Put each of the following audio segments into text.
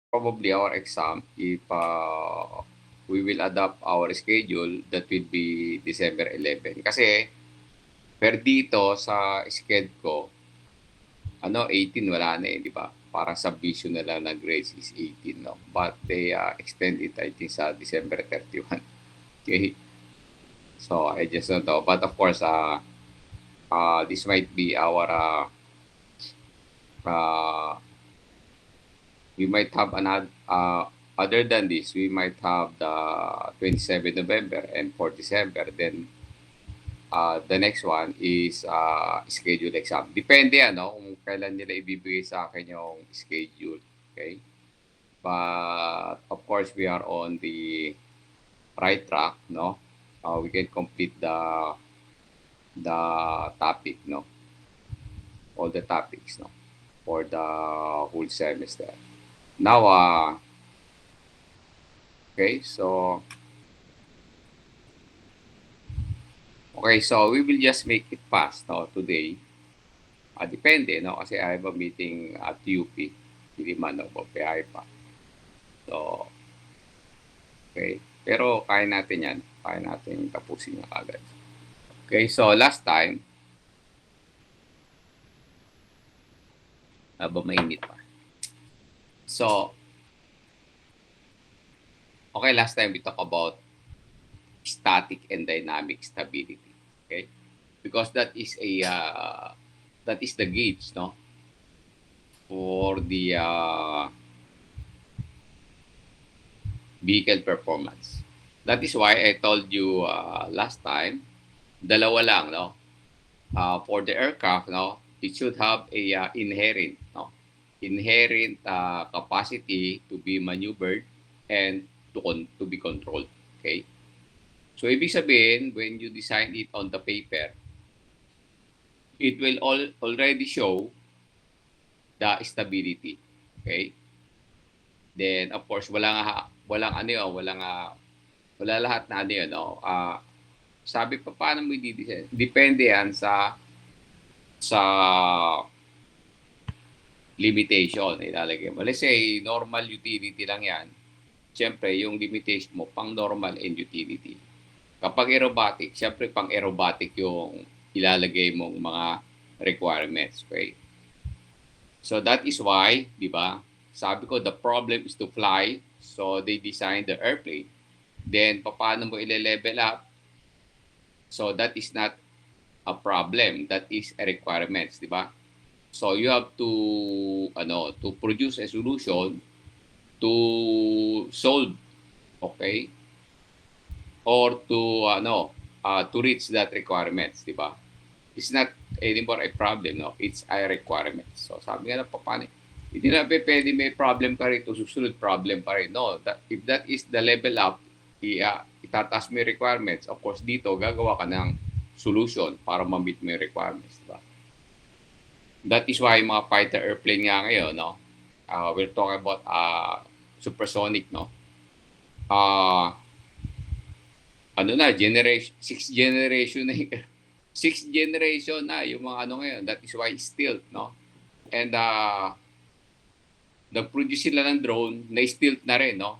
probably our exam, if we will adapt our schedule, that will be December 11. Kasi per dito sa schedule ko, 18 wala na eh, di ba? Para submission na lang na grades is 18, no? But they extend it, I think, sa December 31. Okay? So, I just don't know. But of course, this might be our, we might have another, other than this, we might have the 27 November and 4 December. Then, the next one is scheduled exam. Depende kung kailan nila ibibigay sa akin yung schedule. Okay? But of course, we are on the right track, no? We can complete the topic, no? All the topics, no? For the whole semester. Now, okay, so we will just make it fast, no, today. Depende, no, kasi I have a meeting at UP. Hindi man, no, papayahe pa. So, okay. Pero kaya natin yan. Kaya natin tapusin na agad. Okay, so last time, mainit pa. So, okay, last time we talked about static and dynamic stability. Okay, because that is the gauge, no, for the vehicle performance. That is why I told you last time, dalawa lang, no. For the aircraft, no, it should have a inherent capacity to be maneuvered and to be controlled. Okay? So, ibig sabihin, when you design it on the paper, it will already show the stability. Okay? Then, of course, wala lahat na sabi pa, paano mo i-design? Depende yan sa limitation ilalagay mo. Let's say, normal utility lang yan. Siyempre, yung limitation mo, pang normal and utility. Kapag aerobatic, siyempre pang aerobatic yung ilalagay mong mga requirements. Okay? So that is why, di ba, sabi ko, the problem is to fly. So they designed the airplane. Then, paano mo ile-level up? So that is not a problem. That is a requirements, di ba? So you have to produce a solution to solve, okay? Or to reach that requirements, di ba? It's not anymore a problem, no? It's a requirement. So sabi nga na paano, hindi na pwede may problem ka rito, susunod problem pa rin. No, if that is the level up, itataas mo yung requirements. Of course, dito, gagawa ka ng solution para ma-meet mo yung requirements. Diba? That is why mga fighter airplane nga ngayon, no? We're talking about supersonic, no? Sixth generation na yung, sixth generation na yung mga ngayon. That is why still, no? And nag-produce sila ng drone na stilt na rin, no?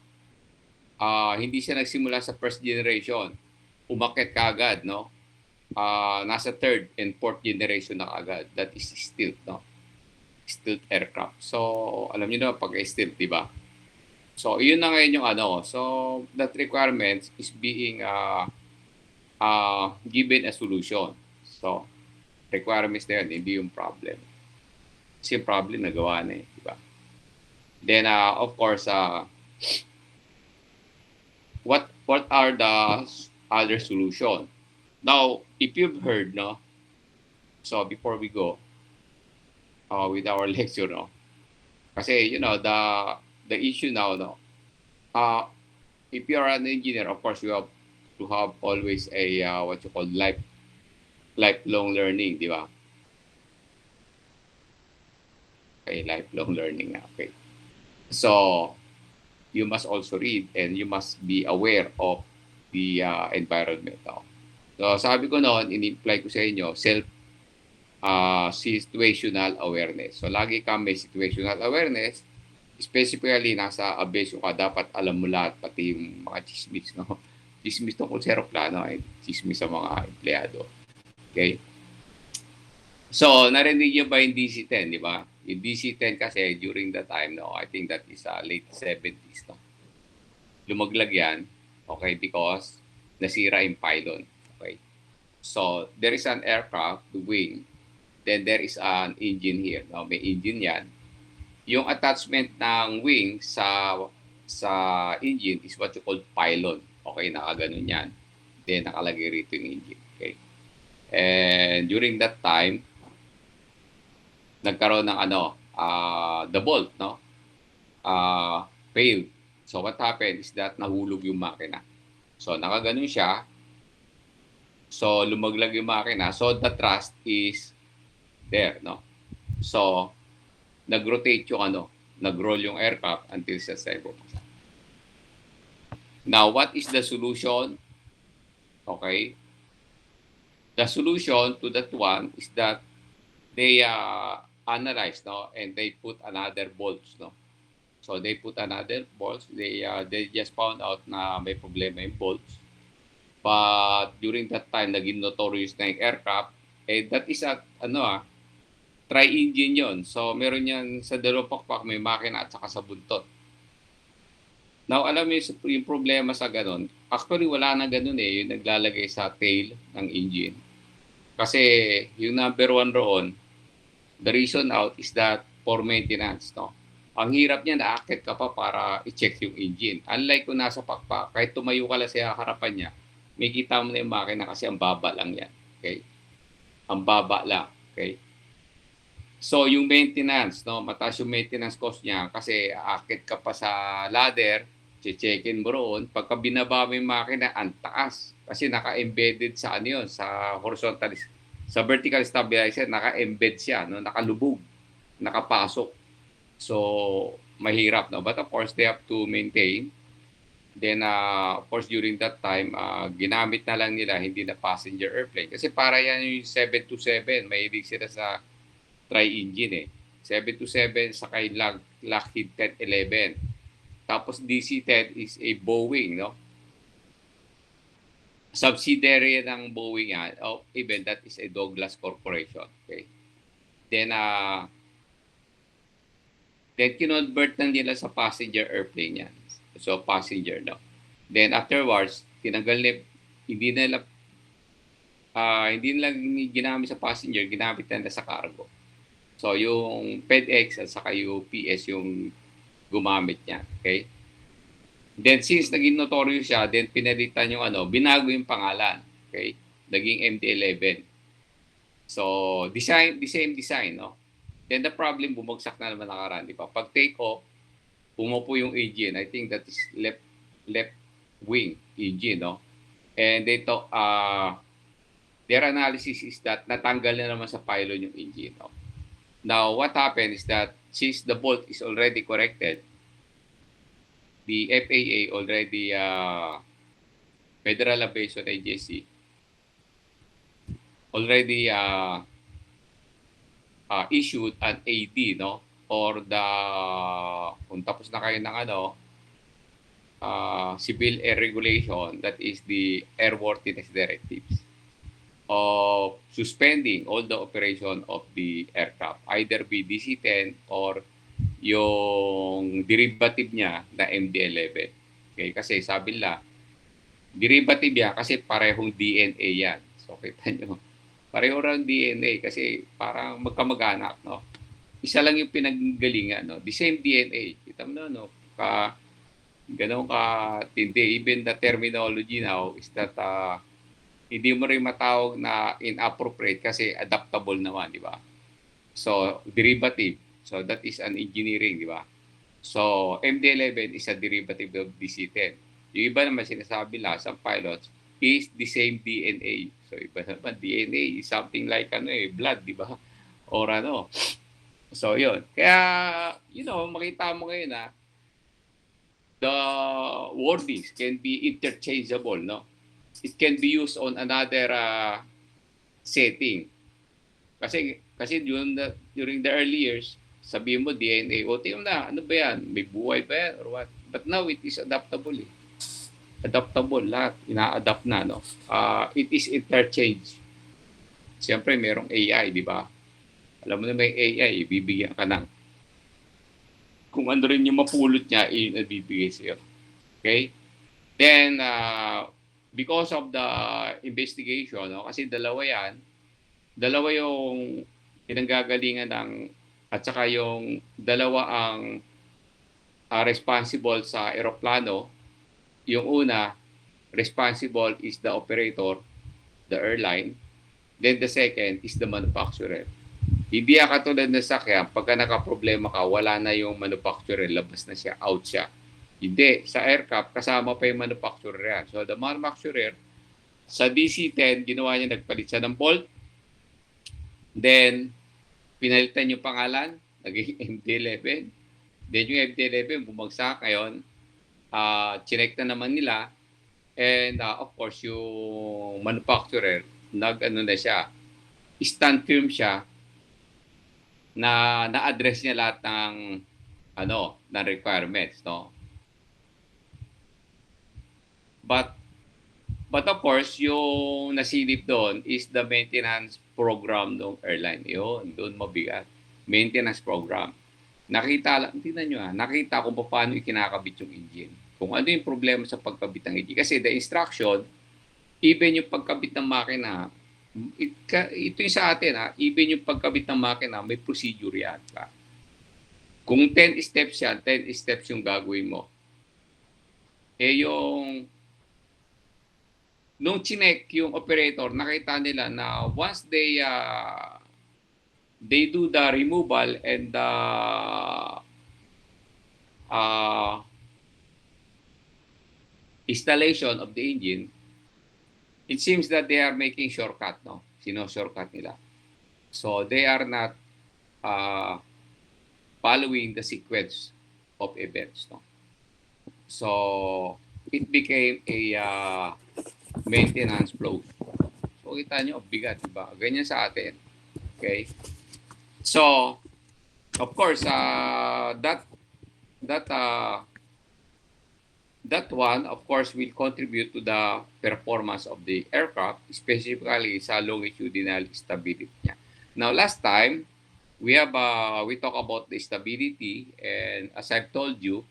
Hindi siya nagsimula sa first generation. Umakyat kaagad, no? Nasa third and fourth generation na kaagad. That is stilt, no? Stilt aircraft. So, alam niyo na pag stilt, di ba? So, yun na ngayon yung So, that requirement is being given a solution. So, requirements na yun, hindi yung problem. Kasi yung problem nagawa na eh, di ba? Then, of course, what are the other solution? Now, if you've heard, no? So, before we go with our lecture, no? Kasi, the issue now, no? If you are an engineer, of course, you have to have always a what you call lifelong learning, di ba? Okay, lifelong learning na. Okay. So, you must also read and you must be aware of the environment. So, sabi ko noon, in-imply ko sa inyo, situational awareness. So, lagi kang may situational awareness specifically nasa aviation ka, dapat alam mo lahat, pati yung mga chismis, no? Chismis tungkol sa aeroplano ay chismis sa mga empleyado. Okay? So, narinig niyo ba yung DC-10, di ba? Yung DC-10 kasi during the time, no, I think that is late 70s, no? Lumaglag yan, okay, because nasira yung pylon. Okay? So, there is an aircraft, the wing, then there is an engine here. No? May engine yan. Yung attachment ng wing sa engine is what you call pylon. Okay, nakaganon yan. Then, nakalagay rito yung engine. Okay? And during that time, nagkaroon ng the bolt, no? Failed. So what happened is that nahulog yung makina. So nakaganon siya. So lumaglag yung makina. So the thrust is there, no? So nag-rotate yung nag-roll yung aircraft until sa stable. Now, what is the solution? Okay. The solution to that one is that they analyzed, no, and they put another bolts, no. So they put another bolts. They just found out na may problema yung bolts. But during that time, naging notorious na yung aircraft. That is tri-engine yon. So meron yan sa dalawang pakpak, may makina at saka sa buntot. Now, alam mo yung problema sa ganun. Actually, wala na ganun yung naglalagay sa tail ng engine. Kasi yung number one roon, the reason out is that for maintenance, no? Ang hirap niya, naakit ka pa para i-check yung engine. Unlike kung nasa pakpak, kahit tumayo ka lang sa harapan niya, may kita mo na yung makina kasi ang baba lang yan. Okay? Ang baba lang. Okay? So, yung maintenance, no? Mataas yung maintenance cost niya kasi aakit ka pa sa ladder, checkin mo roon. Pagka binaba mo yung makina, ang taas. Kasi naka-embedded sa yun, sa horizontal, sa vertical stabilizer, naka-embed siya, no? Nakalubog, nakapasok. So, mahirap, no? But of course, they have to maintain. Then, of course, during that time, ginamit na lang nila, hindi na passenger airplane. Kasi para yan yung 727, mahilig sila sa tri-engine 727 sa kay Lockheed 1011. Tapos DC-10 is a Boeing, no? Subsidiary ng Boeing yan. Even that is a Douglas Corporation. Okay? Then kinonvert na nila sa passenger airplane yan. So, passenger, no? Then, afterwards, hindi nila ginamit sa passenger, ginamit nila sa cargo. So, yung FedEx at saka UPS yung gumamit niya. Okay? Then, since naging notorious siya, then pinalitan yung binago yung pangalan. Okay? Naging MD-11. So, the same design, no? Then the problem, bumagsak na naman nakaraan, di ba? Pag take off, pumupo yung engine. I think that is left wing engine, no? And they talk, their analysis is that natanggal na naman sa pylon yung engine, no? Now, what happened is that since the bolt is already corrected, the FAA already, Federal Aviation Agency, already issued an AD, no? Or kung tapos na kayo ng Civil Air Regulation, that is the Airworthiness Directives, of suspending all the operation of the aircraft, either be DC-10 or yung derivative niya na MD-11. Okay? Kasi sabi nila, derivative yan kasi parehong DNA yan. So, kita nyo, pareho lang DNA kasi parang magkamag-anak, no? Isa lang yung pinanggalingan, no? The same DNA. Kita mo na, no? Ganun ka tindi. Even the terminology now is that hindi mo rin matawag na inappropriate kasi adaptable naman, di ba? So, derivative. So, that is an engineering, di ba? So, MD-11 is a derivative of DC-10. Yung iba naman sinasabi lang sa pilots is the same DNA. So, iba naman, DNA is something like blood, di ba? Or So, yun. Kaya, makita mo ngayon the wordings can be interchangeable, no? It can be used on another setting. Kasi during the early years, Sabihin mo DNA, o tingnan na, ano ba yan? May buhay ba yan or what? But now it is adaptable eh. Adaptable lahat, ina-adapt na, no? It is interchange. Siyempre, merong AI, di ba? Alam mo na may AI, bibigyan ka ng kung ano rin yung mapulot niya, yun ang bibigay sa'yo. Okay? Then, because of the investigation, no, kasi dalawa yan, dalawa yung pinanggagalingan ng, at saka yung dalawa ang responsible sa eroplano. Yung una, responsible is the operator, the airline. Then the second is the manufacturer. Hindi katulad na sakyan, pagka nakaproblema ka, wala na yung manufacturer, labas na siya, out siya. Hindi, sa aircraft, kasama pa yung manufacturer yan. So the manufacturer, sa DC-10, ginawa niya, nagpalit siya ng bolt. Then, pinalitan yung pangalan, naging MD-11. Then yung MD-11, bumagsak ngayon. Chinek na naman nila. And of course, yung manufacturer, nag-ano na siya, stand firm siya, na na-address niya lahat ng ng requirements, no? But of course, yung nasilip doon is the maintenance program ng airline. Yun, doon mabigat. Maintenance program. Tingnan nyo nakita kung paano ikinakabit yung engine. Kung ano yung problema sa pagkabit ng engine. Kasi the instruction, even yung pagkabit ng makina, ito yung sa atin, even yung pagkabit ng makina, may procedure yan. Kung 10 steps yan, 10 steps yung gagawin mo. Nung chinek yung operator, nakita nila na once they do the removal and the installation of the engine, it seems that they are making shortcut, no? Shortcut nila. So they are not following the sequence of events, no? So it became a maintenance flow. So kita nyo, bigat, diba? Ganyan sa atin. Okay? So, of course, that one, of course, will contribute to the performance of the aircraft, specifically sa longitudinal stability niya. Now, last time, we talk about the stability, and as I've told you,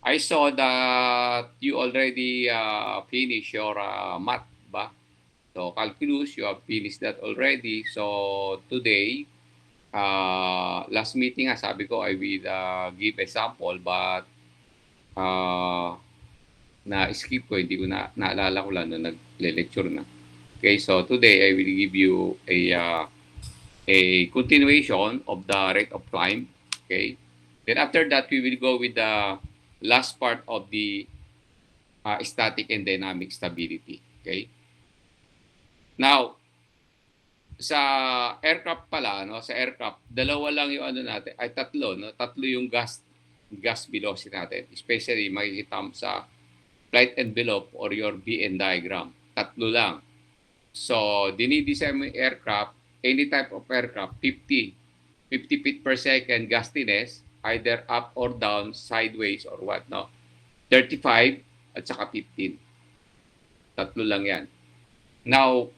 I saw that you already finished your math, ba? So, calculus, you have finished that already. So, today, last meeting, sabi ko, I will give a sample, but na-skip ko, hindi ko naalala ko lang na nag-lecture na. Okay, so today, I will give you a continuation of the rate of climb. Okay, then after that, we will go with the last part of the static and dynamic stability. Okay. Now, sa aircraft pala, no, sa aircraft, dalawa lang yung natin, ay tatlo, no, tatlo yung gas velocity natin. Especially makikita mo sa flight envelope or your BN diagram. Tatlo lang. So, dinidesign mo yung aircraft, any type of aircraft, 50 feet per second gustiness, either up or down, sideways or what, no? 35 at saka 15. Tatlo lang yan. Now,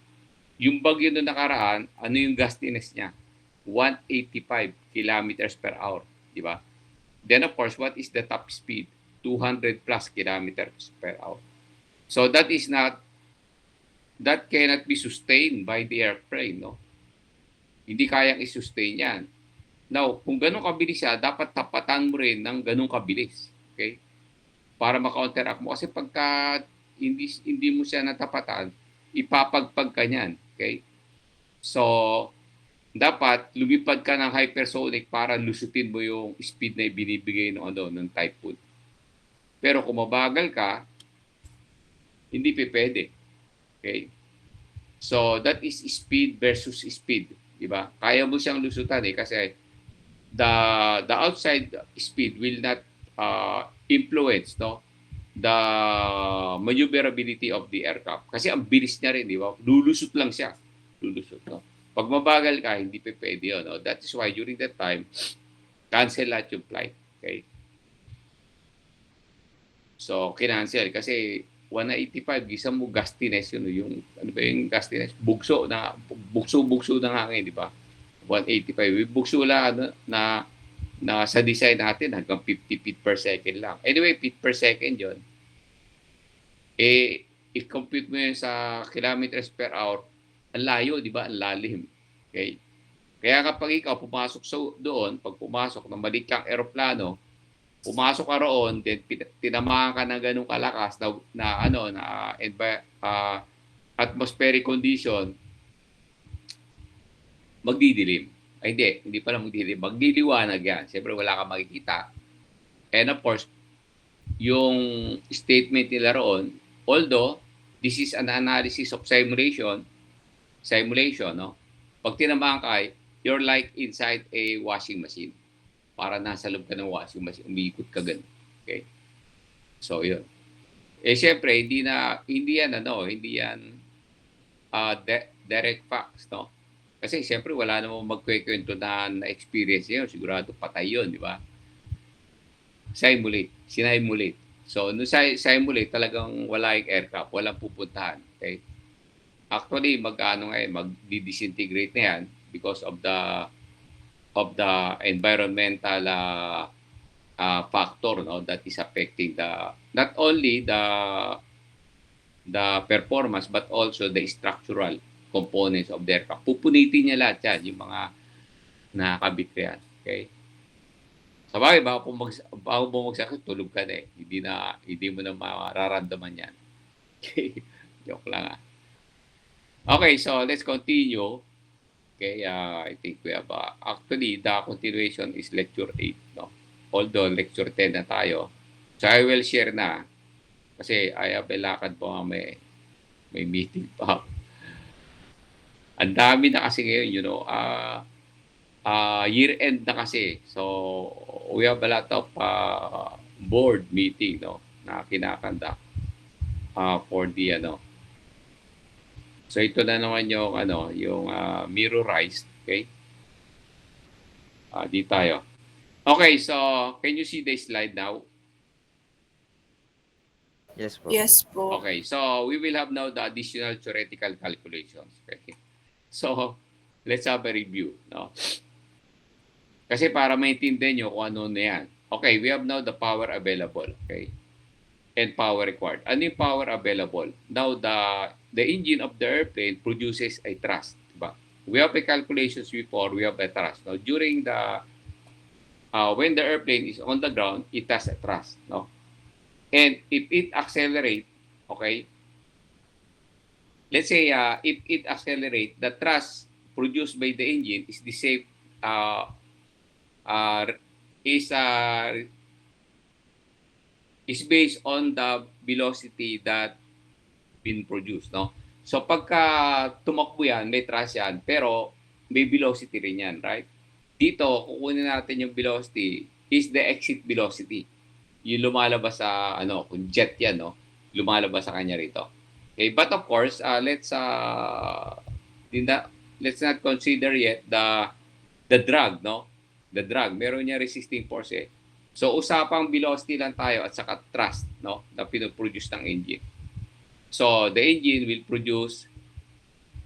yung bagyo na nakaraan, ano yung gustiness niya? 185 kilometers per hour, di ba? Then of course, what is the top speed? 200 plus kilometers per hour. So that cannot be sustained by the airplane, no? Hindi kayang i-sustain yan. Now, kung ganun kabilis siya, dapat tapatan mo rin ng ganun kabilis. Okay? Para maka-counteract mo. Kasi pagka hindi mo siya natapatan, ipapagpag ka niyan. Okay? So, dapat lumipad ka ng hypersonic para lusutin mo yung speed na ibinibigay ng typhoon. Pero kung mabagal ka, hindi pwede. Okay? So, that is speed versus speed. Diba? Kaya mo siyang lusutan kasi the outside speed will not influence the maneuverability of the aircraft. Kasi ang bilis niya rin, di ba? Lulusot lang siya. Lulusot, no? Pag mabagal ka, hindi pa pwede yun. No? That is why during that time, cancel lahat yung flight. Okay? So, kinancel kasi 185, gisa mo gustiness yun. Yung, ano ba yung gustiness? Bugso ng hangin, di ba? 185. Bugso lang na sa design natin hanggang 50 feet per second lang. Anyway, feet per second yon. I-compute mo yun sa kilometers per hour, ang layo, di ba? Ang lalim. Okay? Kaya kapag ikaw pumasok doon, pag pumasok ng maliit kang eroplano, pumasok ka roon, then tinamaan ka ng ganung kalakas na atmospheric condition, magdidilim. Ay hindi pala magdidilim, magdiliwanag yan. Siyempre wala kang makikita. And of course, yung statement nila roon, although this is an analysis of simulation, no? Pag tinamaan ka, you're like inside a washing machine. Para nasa loob ka ng washing machine, umiikot ka ganun. Okay? So, yun. Siyempre, hindi yan direct facts, no? Kasi siyempre, wala namang magkwekwento na experience yun. Sigurado patay yun, di ba? Sinimulate. So, no simulate, talagang wala yung aircraft, walang pupuntahan. Okay? Actually, mag-disintegrate na yan because of the environmental factor, no, that is affecting not only the performance but also the structural components of the aircraft. Pupunitin niya lahat yan, yung mga nakakabit ko yan. Okay? Sabagay, bago bumagsak, tulog ka na eh. Hindi mo na mararamdaman yan. Okay? Joke lang ah. Okay, so let's continue. Okay, I think we have, actually, the continuation is lecture 8, no? Although lecture 10 na tayo. So I will share na. Kasi I have a lakad po, may meeting pa. Ang dami na kasi ngayon, year-end na kasi. So, we have a lot of board meeting, no, na kinakanda for the, So, ito na naman yung, mirrorized, okay? Di tayo. Okay, so, can you see the slide now? Yes po. Yes po. Okay, so, we will have now the additional theoretical calculations. Okay? So, let's have a review, no? Kasi para maintindihan nyo kung ano na yan. Okay, we have now the power available, okay? And power required. Ano yung power available? Now, the engine of the airplane produces a thrust. Diba? We have a calculations before, we have a thrust. Now, during when the airplane is on the ground, it has a thrust. No? And if it accelerate, okay, let's say if it accelerate, the thrust produced by the engine is the same, is based on the velocity that been produced, no? So pagka tumakbo yan, may thrust yan, pero may velocity rin yan, right? Dito, kukunin natin yung velocity is the exit velocity. Yung lumalabas sa, kung jet yan, no? Lumalabas sa kanya rito. Okay, but of course, let's not consider yet the drag, no? The drag, meron niya resisting force eh. So, usapang velocity lang tayo at saka thrust, no? Na pinoproduce ng engine. So, the engine will produce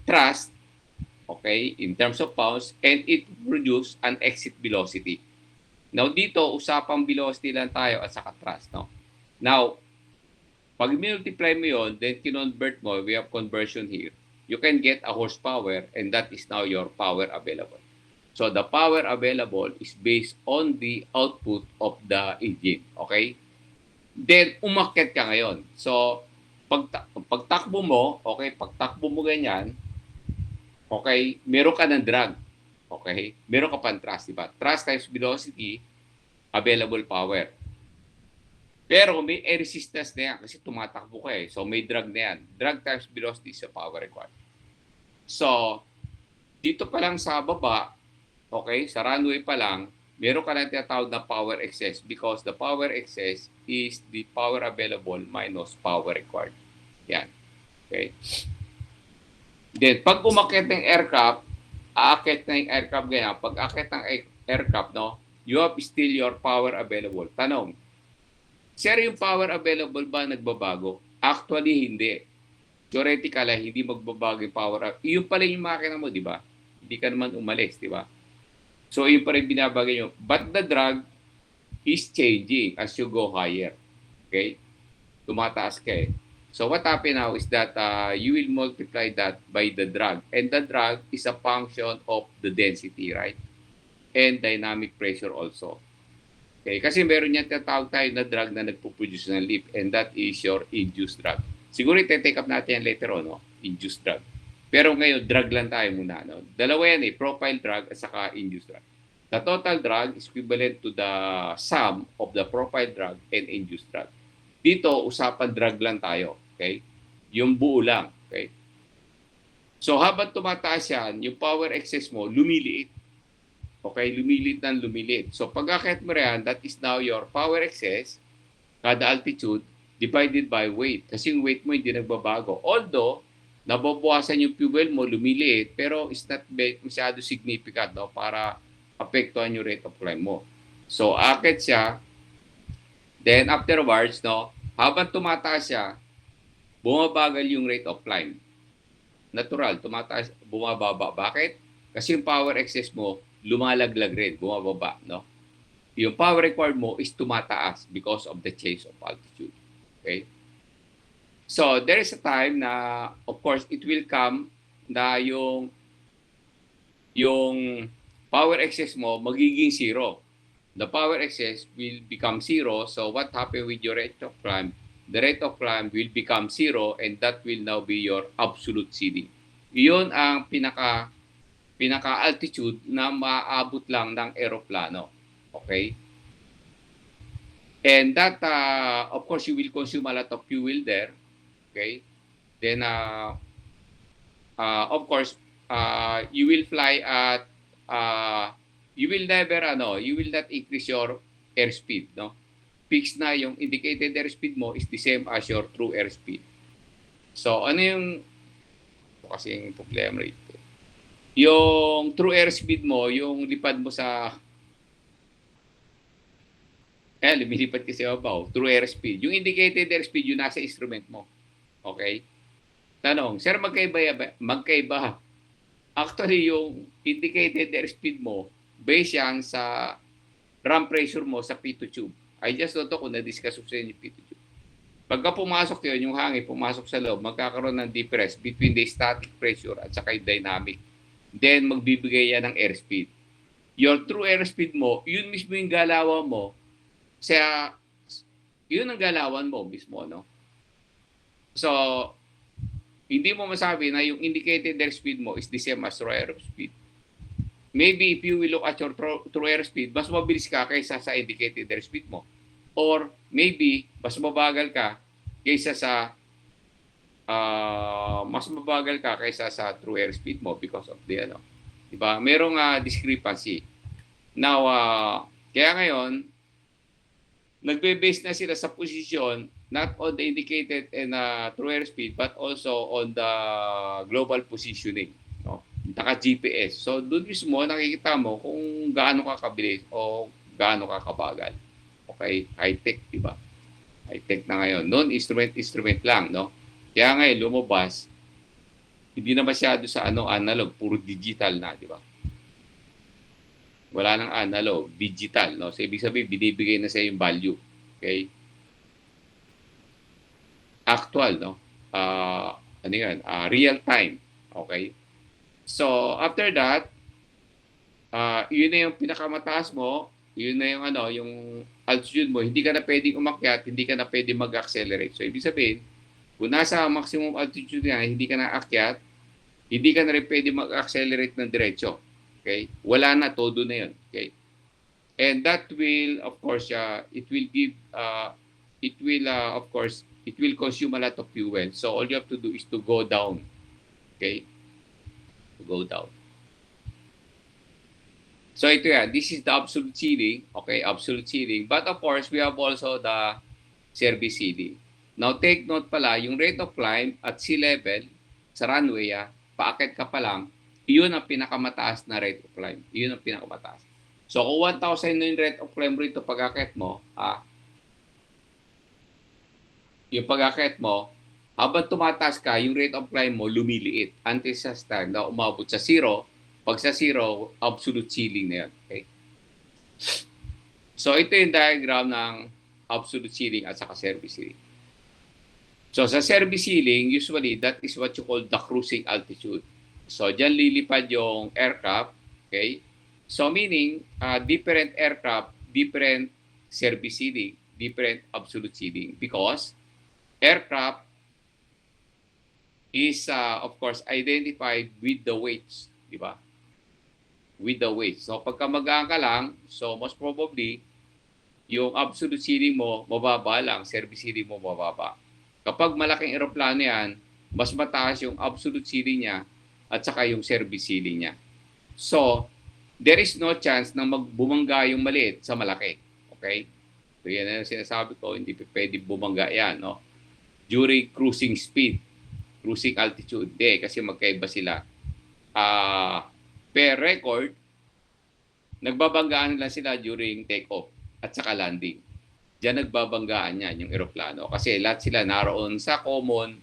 thrust, okay, in terms of pounds, and it produce an exit velocity. Now, dito, usapang velocity lang tayo at saka thrust, no? Now, pag multiply mo yun, then kinonvert mo, we have conversion here, you can get a horsepower, and that is now your power available. So, the power available is based on the output of the engine, okay? Then, umakyat ka ngayon. So, pagtakbo mo, okay, pagtakbo mo ganyan, okay, meron ka ng drag. Okay? Meron ka pang thrust, diba? Thrust times velocity, available power. Pero may air resistance na yan kasi tumatakbo ka eh. So, may drag na yan. Drag times velocity is a power required. So, dito pa lang sa baba, okay, sa runway pa lang, meron ka na tinatawag na power excess because the power excess is the power available minus power required. Yan. Okay. Then, pag umakyat ng aircraft, aakit na yung aircraft ganyan. Pag aakit ng aircraft, no, you have still your power available. Tanong, sir, yung power available ba nagbabago? Actually, hindi. Theoretically, hindi magbabago yung power up. Yung pala yung makina mo, di ba? Hindi ka naman umalis, di ba? So, yun pa rin binabagay nyo. But the drag is changing as you go higher. Okay? Tumataas ka eh. So, what happen now is that you will multiply that by the drag. And the drag is a function of the density, right? And dynamic pressure also. Okay? Kasi meron yan tatawag tayo na drag na nagpo-produce ng lift. And that is your induced drag. Siguro i-take up natin yan later on, no? Induced drag. Pero ngayon, drag lang tayo muna. No? Dalawa yan eh, profile drag at saka induced drag. The total drag is equivalent to the sum of the profile drag and induced drag. Dito, usapan drag lang tayo. Okay? Yung buo lang. Okay? So, habang tumataas yan, yung power excess mo, lumiliit. Okay? Lumiliit ng lumiliit. So, pag-akit mo yan, that is now your power excess, kada altitude, divided by weight. Kasi yung weight mo hindi nagbabago. Although, nababawasan yung fuel mo, lumiliit, pero it's not masyado significant, no, para apektuhan yung rate of climb mo. So, akit siya, then afterwards, no, habang tumataas siya, bumabagal yung rate of climb. Natural, tumataas, bumababa. Bakit? Kasi yung power excess mo, lumalaglag rin, bumababa, no? Yung power required mo is tumataas because of the change of altitude. Okay? So, there is a time na, of course, it will come na yung power excess mo magiging zero. The power excess will become zero. So, what happened with your rate of climb? The rate of climb will become zero and that will now be your absolute ceiling. Iyon ang pinaka-altitude na maaabot lang ng eroplano. Okay? And that, of course, you will consume a lot of fuel there. Okay? Then, of course, you will fly at, you will not increase your airspeed, no? Fixed na yung indicated airspeed mo is the same as your true airspeed. So, ano yung, kasi yung problema rito. Yung true airspeed mo, yung lipad mo sa, lumilipad kasi abaw, true airspeed. Yung indicated airspeed, yung nasa instrument mo. Okay? Tanong, sir, magkaiba. Actually, yung indicated airspeed mo, based yan sa ram pressure mo sa P2 tube. I just don't know kung na-discuss ko sa inyo yung P2 tube. Pagka pumasok yun, yung hangin pumasok sa loob, magkakaroon ng difference between the static pressure at saka yung dynamic. Then, magbibigay yan ng airspeed. Your true airspeed mo, yun mismo yung galawan mo, yun ang galawan mo mismo, no? So, hindi mo masabi na yung indicated airspeed mo is the same as true airspeed. Maybe if you will look at your true airspeed, mas mabilis ka kaysa sa indicated airspeed mo. Or maybe, mas mabagal ka kaysa sa true airspeed mo because of the, diba? Merong discrepancy. Now, kaya ngayon, nagbe-base na sila sa posisyon not on the indicated and true airspeed but also on the global positioning, no? Naka-GPS. So doon mismo nakikita mo kung gaano ka kabilis o gaano ka kabagal. Okay, high-tech, di ba? High-tech na ngayon. Noon instrument lang, no? Kaya ngayon lumabas, hindi na masyado sa analog, puro digital na, di ba? Wala nang analog, digital, no? So ibig sabihin binibigay na sa yung value. Okay? Actual, no? Real time. Okay? So, after that, yun na yung pinakamataas mo, yun na yung yung altitude mo, hindi ka na pwedeng umakyat, hindi ka na pwedeng mag-accelerate. So, ibig sabihin, kung nasa maximum altitude na, hindi ka na akyat, hindi ka na rin pwedeng mag-accelerate ng diretso. Okay? Wala na, todo na yun. Okay? And that will, of course, it will consume a lot of fuel. So all you have to do is to go down. Okay? To go down. So ito yan. This is the absolute ceiling. Okay? Absolute ceiling. But of course, we have also the service ceiling. Now take note pala, yung rate of climb at sea level sa runway, paakit ka pa lang, Iyon ang pinakamataas na rate of climb. Iyon ang pinakamataas. So kung 1,000 na yung rate of climb rito pag-akit mo, yung pag-akit mo, habang tumataas ka, yung rate of climb mo lumiliit until sa time na umabot sa zero. Pag sa zero, absolute ceiling na yan. Okay? So ito yung diagram ng absolute ceiling at saka service ceiling. So sa service ceiling, usually that is what you call the cruising altitude. So dyan lilipad yung aircraft. Okay? So meaning, different aircraft, different service ceiling, different absolute ceiling. Because aircraft is, of course, identified with the weights. Di ba? With the weights. So pagka magaan ka lang, so most probably, yung absolute ceiling mo, mababa lang. Service ceiling mo, mababa. Kapag malaking eroplano yan, mas mataas yung absolute ceiling niya at saka yung service ceiling niya. So, there is no chance na magbumangga yung maliit sa malaki. Okay? So, yan ang sinasabi ko, hindi pwede bumangga yan. No? During cruising speed, cruising altitude, kasi magkaiba sila. Per record, nagbabanggaan lang sila during take-off at saka landing. Diyan nagbabanggaan yan yung eroplano kasi lahat sila naroon sa common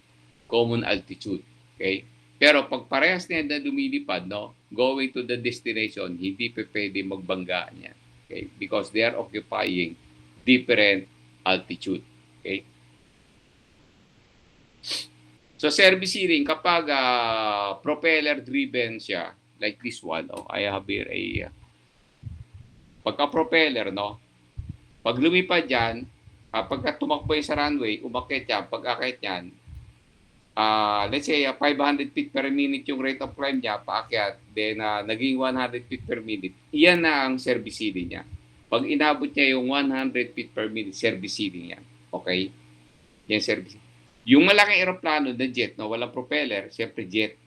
altitude. Okay? Pero pag parehas na yan na lumilipad, no, going to the destination, hindi pwede magbanggaan yan. Okay? Because they are occupying different altitude. Okay? So service ceiling, kapag propeller driven siya, like this one, I have here a pagka-propeller, no? Pag lumipad yan, pagka tumakbo sa runway, umakit yan, pag-akit yan, let's say 500 feet per minute yung rate of climb niya, paakyat, then naging 100 feet per minute, iyan na ang service ceiling niya. Pag inabot niya yung 100 feet per minute, service ceiling yan. Okay? Yan service. Yung malaking aeroplano na jet, no, walang propeller, siyempre jet.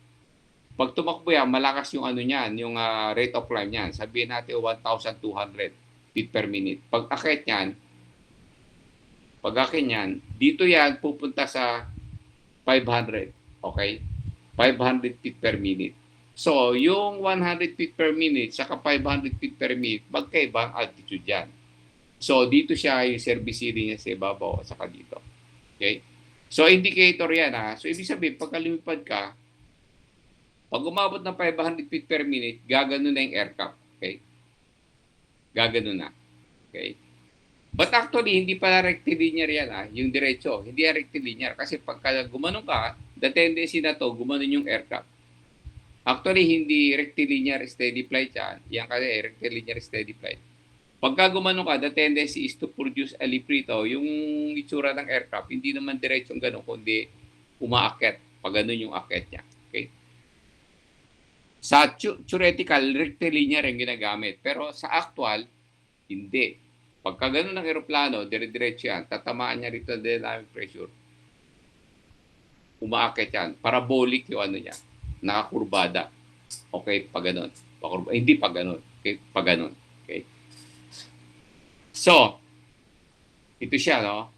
Pag tumakbo yan, malakas yung ano niyan, yung rate of climb niyan. Sabihin natin 1,200 feet per minute. Pag akit niyan, dito yan pupunta sa 500. Okay? 500 feet per minute. So, yung 100 feet per minute saka 500 feet per minute, magkaibang altitude yan. So, dito siya yung service ceiling niya sa ibabaw at saka dito. Okay? So, indicator yan So, ibig sabihin, pagka lumipad ka, pag umabot ng 500 feet per minute, gaganon na yung aircraft. Okay? Gaganon na. Okay? But actually, hindi pala rectilinear yan yung diretso. Hindi yan rectilinear. Kasi pagka gumanon ka, the tendency na to, gumanon yung aircraft. Actually, hindi rectilinear steady flight yan. Yan kasi rectilinear steady flight. Pagka gumanon ka, the tendency is to produce a librito. Yung itsura ng aircraft, hindi naman diretsong ganun, kundi umaakyat. Pag ganun yung akyat niya. Okay? Sa theoretical, rectilinear yung ginagamit. Pero sa actual, hindi. Pagka ganun ng aeroplano, dire-diretso yan, tatamaan niya rito ang dynamic pressure. Umaakyat yan. Parabolic yung ano niya. Nakakurbada. Okay, pag ganun. Hindi pag ganun. Okay, pag ganun. Okay. So, ito siya, no?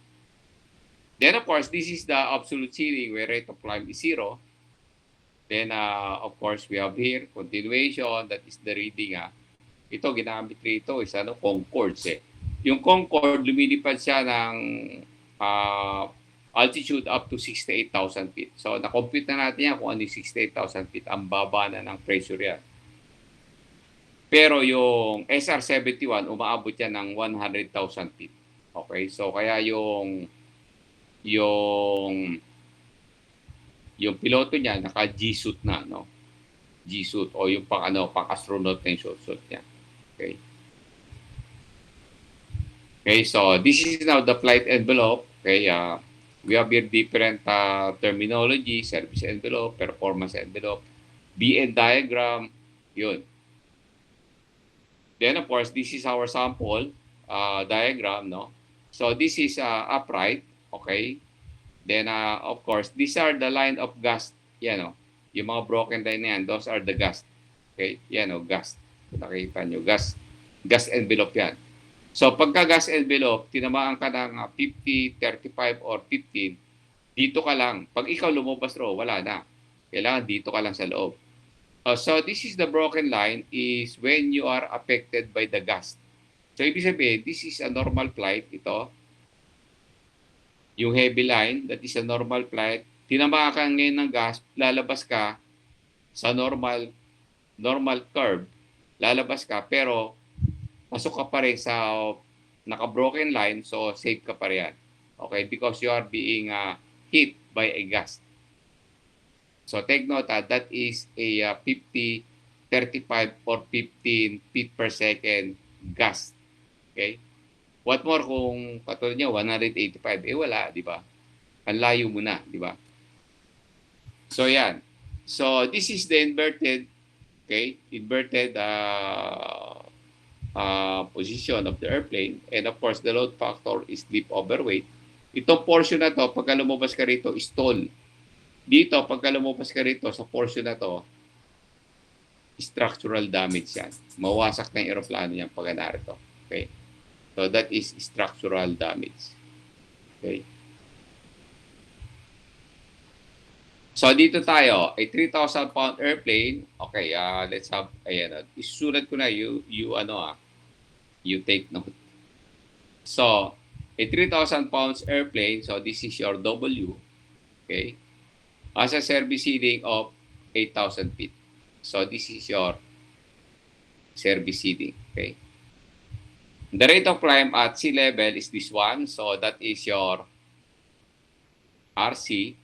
Then, of course, this is the absolute ceiling where rate of climb is 0. Then, of course, we have here continuation. That is the reading. Ito, ginamit rito is Concords. Yung Concorde, lumilipad siya ng altitude up to 68,000 feet. So, na-compute na natin yan kung ano yung 68,000 feet. Ang baba na ng pressure yan. Pero yung SR-71, umaabot yan ng 100,000 feet. Okay? So, kaya yung piloto niya, naka-G-suit na, no? G-suit o yung pang-astronaut na yung suit niya. Okay? Okay, so this is now the flight envelope. Okay, we have here different terminology, service envelope, performance envelope, BN diagram, yun. Then, of course, this is our sample diagram, no? So, this is upright, okay? Then, of course, these are the line of gas, yan, no? Yung mga broken line na yan, those are the gas. Okay, yan, no? Gas. Nakikita nyo, gas envelope yan. So, pagka gas envelope, tinamaan ka ng 50, 35, or 15, dito ka lang. Pag ikaw lumabas ro, wala na. Kailangan dito ka lang sa loob. So this is the broken line is when you are affected by the gust. So ibig sabihin, this is a normal flight, ito. Yung heavy line, that is a normal flight. Tinamaan ka ngayon ng gas, lalabas ka sa normal curve. Lalabas ka, pero pasok ka pa rin sa naka-broken line, so safe ka pa rin. Okay, because you are being hit by a gust. So take note that is a 50, 35, or 15 feet per second gust. Okay? What more kung katulad niya 185, wala, di ba? Ang layo mo na, di ba? So yan. So this is the inverted, okay? Inverted position of the airplane, and of course the load factor is deep overweight. Itong portion na to, pagka lumabas ka rito, stall. Dito, pagka lumabas ka rito sa portion na to, structural damage yan. Mawasak na yung aeroplano yan pag narito. Okay? So that is structural damage. Okay? So dito tayo, a 3,000 pound airplane. Okay, let's have, ayan, isusulat ko na, you take note. So, a 3,000 pounds airplane, so this is your W, okay, has a service ceiling of 8,000 feet. So this is your service ceiling, okay. The rate of climb at sea level is this one, so that is your RC,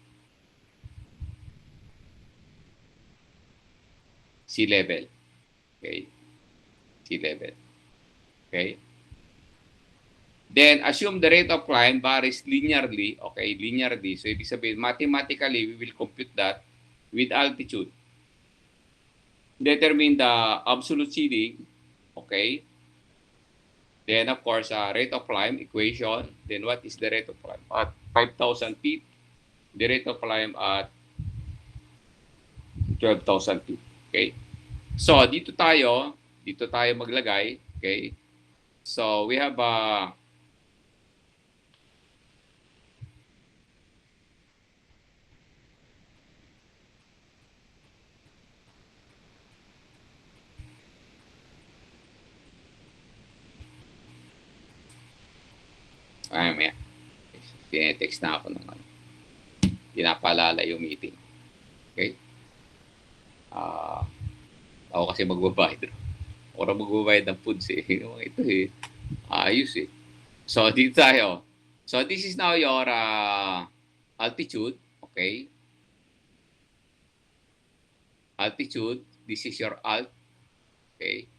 sea level, okay, sea level, okay. Then, assume the rate of climb varies linearly. Okay, linearly. So, ibig sabihin, mathematically, we will compute that with altitude. Determine the absolute ceiling. Okay. Then, of course, rate of climb equation. Then, what is the rate of climb? At 5,000 feet. The rate of climb at 12,000 feet. Okay. So, dito tayo maglagay. Okay. So, we have may tinetext na ako ng pinapaalala yung meeting. Okay? Ako kasi magbabayad. Ako na magbabayad ng foods eh. Ito eh. Ayos eh. So, dito tayo. So, this is now your altitude. Okay? Altitude. This is your alt. Okay?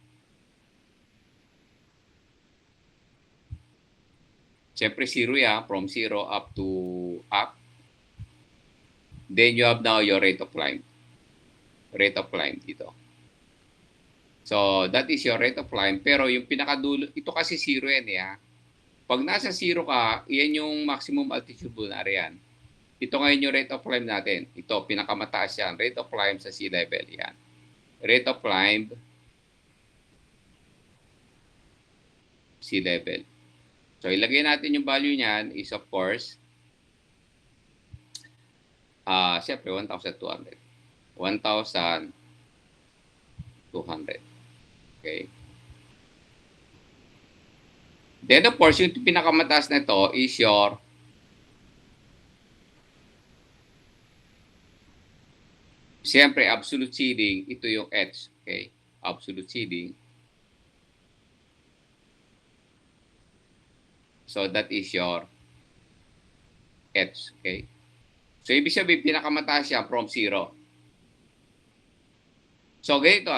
Siyempre, zero yan. From zero up to up. Then, you have now your rate of climb. Rate of climb dito. So, that is your rate of climb. Pero yung pinakadulo, ito kasi zero yan eh. Pag nasa zero ka, yan yung maximum altitude mo na yan. Ito ngayon yung rate of climb natin. Ito, pinakamataas yan. Rate of climb sa sea level. Yan. Rate of climb sea level. So, ilagay natin yung value niyan is of course, siyempre 1,200. 1,200. Okay. Then of course, yung pinakamataas na ito is your siyempre absolute ceiling, ito yung H. Okay. Absolute ceiling. So that is your H. Okay. So ibig sabihin, pinakamataas siya from zero. So ganito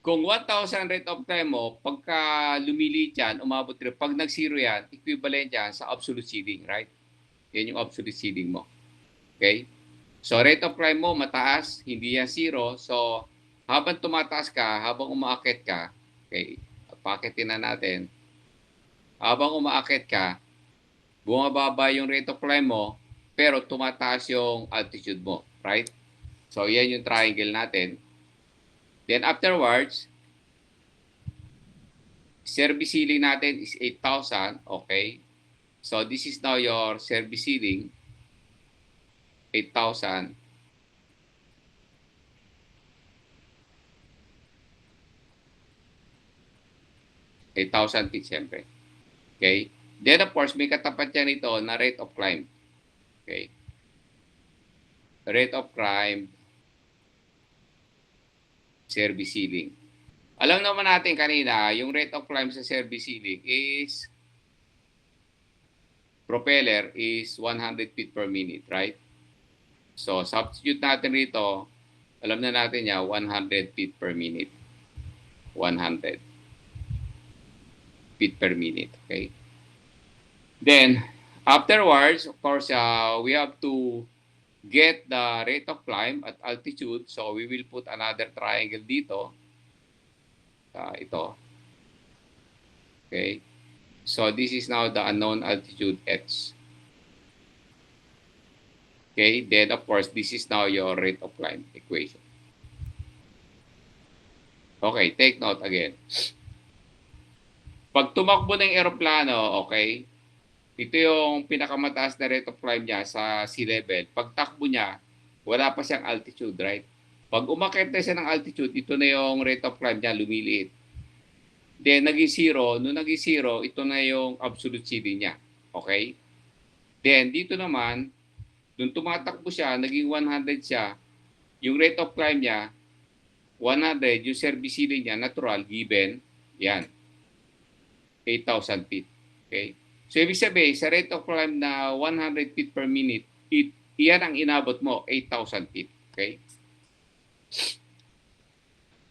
kung 1,000 rate of climb mo, pagka lumiliit yan, umabot rin, pag nag-zero yan, equivalent yan sa absolute ceiling, right? Yan yung absolute ceiling mo. Okay? So rate of climb mo, mataas, hindi yan zero. So habang tumataas ka, habang umaakit ka, okay, pakitin na natin, habang umaakit ka, bumababa yung rate of climb mo, pero tumataas yung altitude mo, right? So, yan yung triangle natin. Then, afterwards, service ceiling natin is 8,000, okay? So, this is now your service ceiling, 8,000. 8,000 feet siyempre. Okay? Then of course, may katapat yan ito na rate of climb. Okay? Rate of climb, service ceiling. Alam naman natin kanina, yung rate of climb sa service ceiling is propeller is 100 feet per minute, right? So, substitute natin rito, alam na natin niya, 100 feet per minute. 100 feet per minute, okay? Then, afterwards, of course, we have to get the rate of climb at altitude. So, we will put another triangle dito. Ito. Okay? So, this is now the unknown altitude H. Okay? Then, of course, this is now your rate of climb equation. Okay, take note again. Pag tumakbo ng eroplano, okay, ito yung pinakamataas na rate of climb niya sa sea level. Pag takbo niya, wala pa siyang altitude, right? Pag umakyat na siya ng altitude, ito na yung rate of climb niya, lumiliit. Then, naging zero. Nung naging zero, ito na yung absolute ceiling niya. Okay? Then, dito naman, nung tumatakbo siya, naging 100 siya, yung rate of climb niya, 100, yung service ceiling niya, natural, given, yan, 8,000 feet. Okay? So, ibig sabihin, sa rate of climb na 100 feet per minute, iyan ang inabot mo, 8,000 feet. Okay?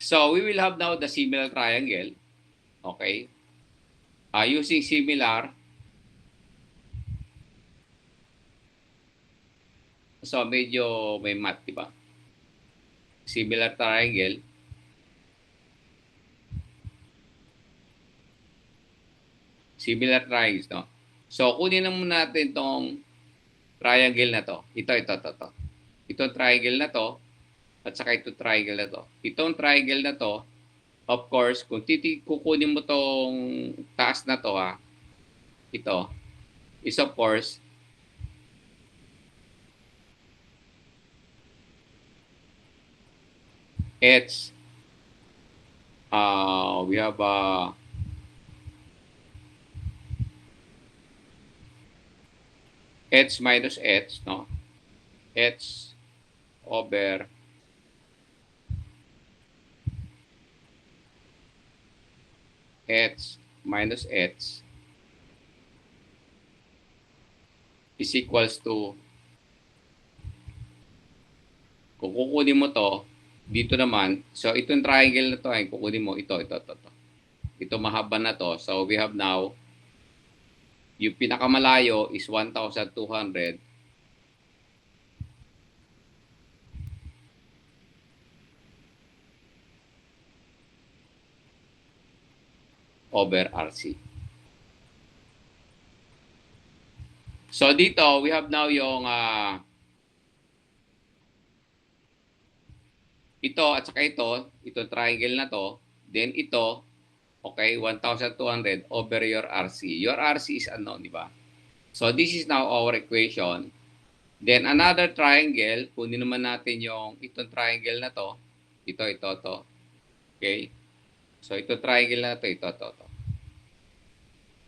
So, we will have now the similar triangle. Okay? Using similar, so medyo may math, di ba? Similar triangle. Similar triangles, no? So, kunin na muna natin itong triangle na to. Ito. Itong triangle na to, at saka itong triangle na to. Itong triangle na to, of course, kung kukunin mo tong taas na to, ito, is of course, it's, we have h minus h, no? H over h minus h is equals to, kung kukunin mo to, dito naman, so itong triangle na to ay kukunin mo, ito. Ito mahaba na to. So we have now, yung pinakamalayo is 1,200 over RC. So dito, we have now yung ito at saka ito triangle na to, then ito, okay, 1,200 over your RC. Your RC is unknown, di ba? So this is now our equation. Then another triangle, kunin naman natin yung itong triangle na to. Ito. Okay? So ito triangle na to, ito.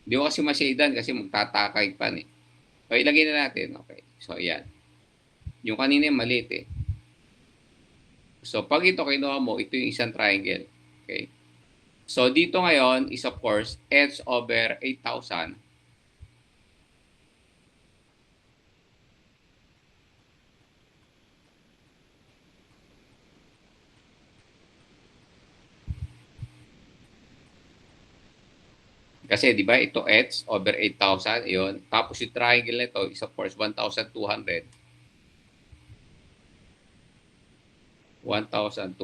Hindi ko kasi masyadan kasi magtatakay pa eh. So ilagay na natin. Okay. So ayan. Yung kanina yung maliit eh. So, pag ito kinuha mo, ito yung isang triangle. Okay? So, dito ngayon is of course, h over 8,000. Kasi, di ba, ito h over 8,000, yun. Tapos, yung triangle na ito is of course, 1,200. 1,200.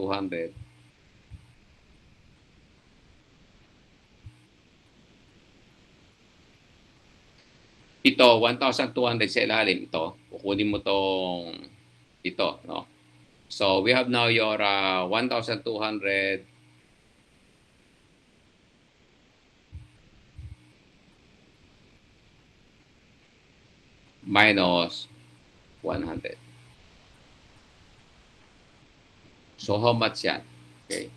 Ito, 1,200 sa ilalim. Ito, kukunin mo tong ito, no? So, we have now your 1,200 minus 100. So, how much yan? Okay.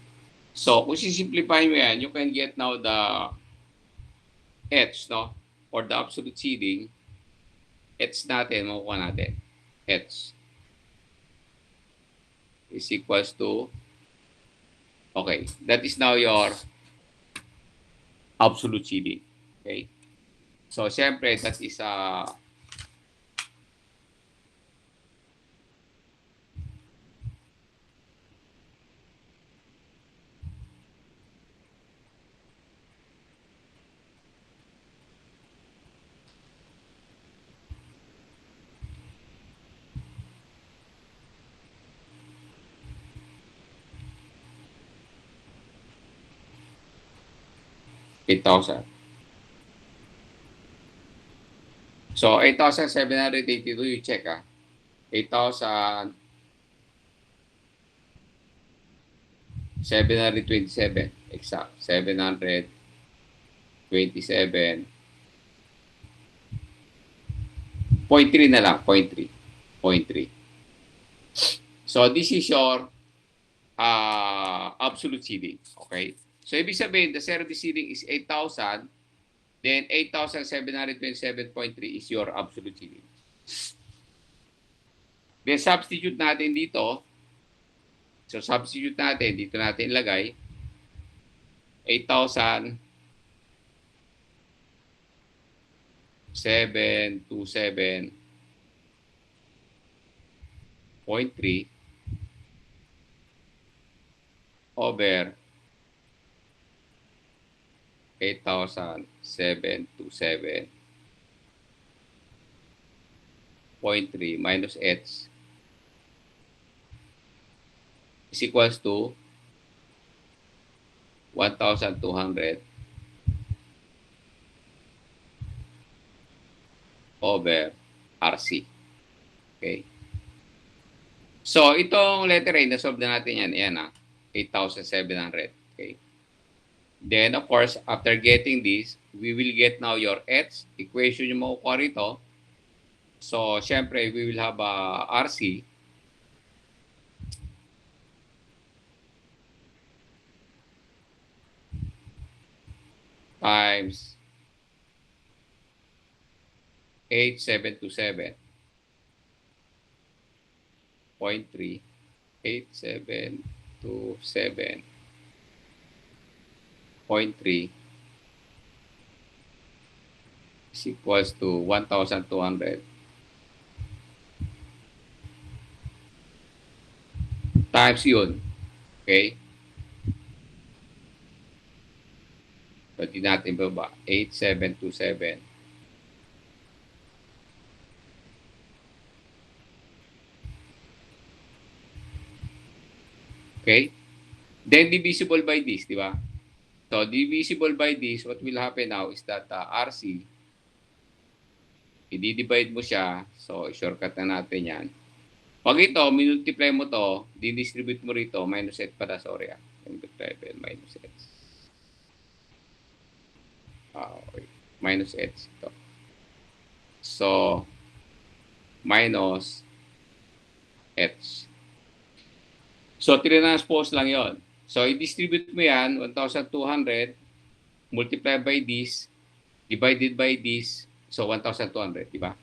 So, kung sisimplify mo yan, you can get now the H, no? For the absolute ceiling, H natin, makukuha natin. H is equals to, okay, that is now your absolute ceiling. Okay? So, syempre, that is 8,000. So, 8,782, you check 8,727, exact. 727.3 na lang, 0.3. 0.3. So, this is your absolute ceiling. Okay? So, ibig sabihin, the Cerruti ceiling is 8,000, then 8,727.3 is your absolute ceiling. Then, substitute natin dito. So, substitute natin, dito natin ilagay 8,727.3 over 8,727.3 minus h is equals to 1,200 over RC. Okay? So, itong letter A, nasolve na natin yan. Ayan 8,700. Okay? Then, of course, after getting this, we will get now your H. Equation yung makukuha rito. So, syempre, we will have RC times 8,727.3 8,727.3 is equals to 1,200 times yun. Okay? So, di natin baba. 8,727. Okay? Then, divisible by this, di ba? So, divisible by this, what will happen now is that RC, i-divide mo siya. So, shortcut na natin yan. Pag ito, multiply mo to, di-distribute mo rito, minus h pala, sorry multiply minus h. Okay. Minus h ito. So, minus h. So, transpose lang yon. So, i-distribute mo yan, 1,200, multiply by this, divided by this, so 1,200, di ba?